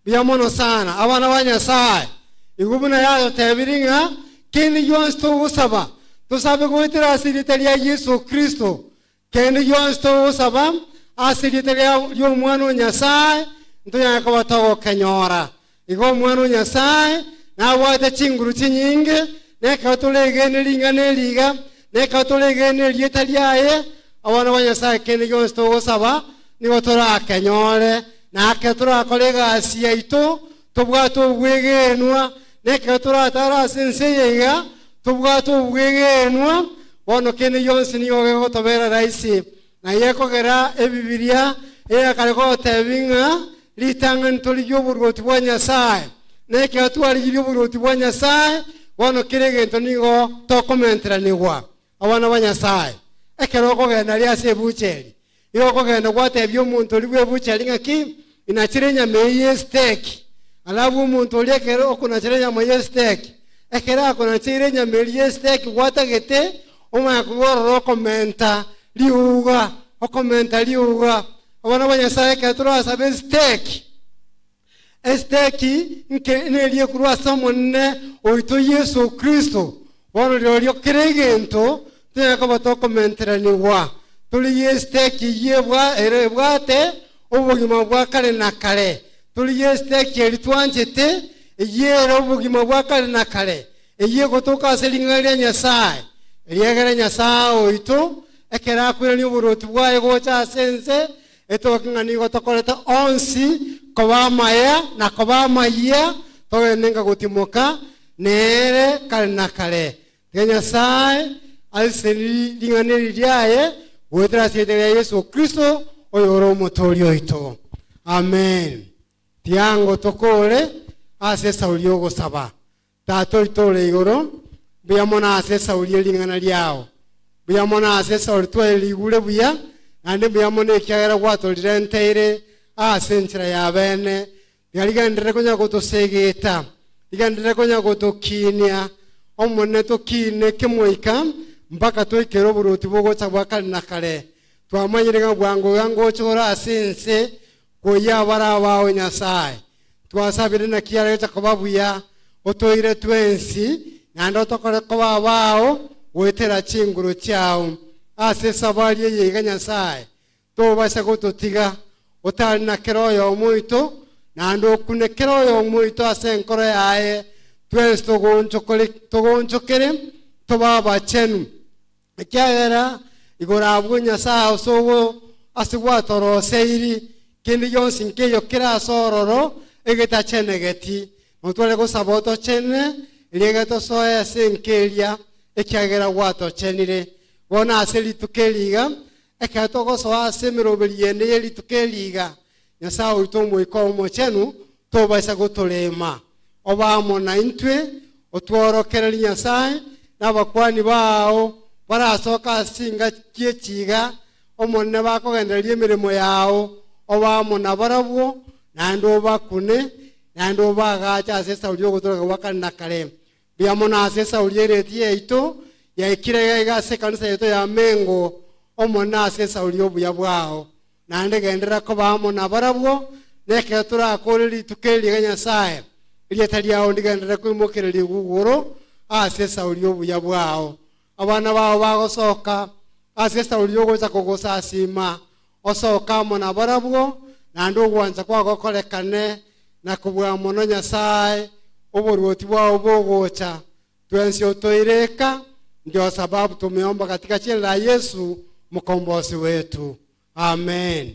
bia mono sana abana ba Nyasaye igubuna yayo tebiringa kende gyonsi tugusaba tusabe gwitira ase eryeta rya Yesu Kristo kende gyonsi tugusaba ase eryeta ry'omwana wa Nyasaye ntunyaka batogokenyora igo omwana wa Nyasaye nabwate chinguru chinyinge nekatulegene lingana eliga nekatulegene eryeta ryaye abana ba Nyasaye kende gyonsi tugusaba nigo turakenyore nake turakora egasi yaito tubwate obwegenwa neke turatara ase ense yeiga tubwate obwegenwa bono kende gyonsi nigo gegotobera raisi naye ekogera ebibiria eyakare gotebing'a ritang'ani tori rioborogoti bwa Nyasaye neke twari rioborogoti bwa Nyasaye bono kere egento nigo tokomenteranigwa abana ba Nyasaye ekero okogenda ria ase ebucheri igo okogenda gwatebia omonto ori bwa ebucheri ng'aki inachire nyama eye steak alafu omonto ori ekero okonachire nyama eye steak ekero akonachire nyama eye steak gwatagete omanya kogorora okomenta riuga abana ba Nyasaye ekero turasabe steak nke nerie kurwa ase omonene oito Yesu Kristo bono riorio kere egento tunyaka batokomenteranigwa turi ye steak ebwate obugima bwa kare na kare turi ye steak eri twanchete eyera obugima bwa kare na kare eye gotoka ase ring'ana ria Nyasaye eliegere nyasaye oito ekera kwirani oburuti bwaye gocha sense etoking'ani gotokorete onsi koba maya na koba maya togenenga gutimoka nere kare na kare nyasaye aliseri ling'ani lyaye gwetera siete ya Yesu Kristo oyoro motori oito amen tiango tokore ase saulio gosaba tato itore igoro biyamona ase saulio ling'ana lyao biyamona ase saulio ligure buya ande biyamona ekyagera gwatorire nteire ase nchira ya bene yaligandire konya gotosegeta ligandire konya gotokinia omone tokine kemoika mpaka toikero buruti bogocha bwakali na kare twamanyirega bwango yango chora asense koya bara bawe nyasaye twasabire na kiara cha kubabuya otoire twensi nando tokore kwa bao wetera chinguru chao ase sabali ye nyasaye to basa gototiga otali na keroyo muito nando kune keroyo muito ase nkoro yae twensi togonchokere tobaba chenu kyagera igorabwo nyasaye sogo asigwa toro seiri kindi yonsi nkeyo kira sororo egeta chenegeti mutwale ko saboto chene ilegato soya senkelia ekyagera wato chenire wona aseli tukeliga ekato ko soa semirobeli yende yeli tukeliga nyasaye utomwe ko mo chenu tobaisa gotolema obamo na intwe otworokera nyasaye nabakwani bao barasoka singa kiechiga omonne bakogenderia emirimo yao obamo na barabwo nando bakune nando bagacha ase saulio gotoka wakani na kare biyamona ase saulio reti eito ya ikire gase kanisa yeto ya mengo omona ase saulio buya bwao nande gendera ko bamo na barabwo neke turakoreri tukeli nyasaye ilietalia ondigendera kwimokereri guguro ase saulio buya bwao abana bao bagosoka ase saulio gocha kogosa asima osoka mona barabwo nando gwanza kwa gokorekane na kubwa mono nyasaye oboruoti bwao bogocha twensi otoireka ndio sababu tumeomba katika jina la Yesu mkombozi wetu amen.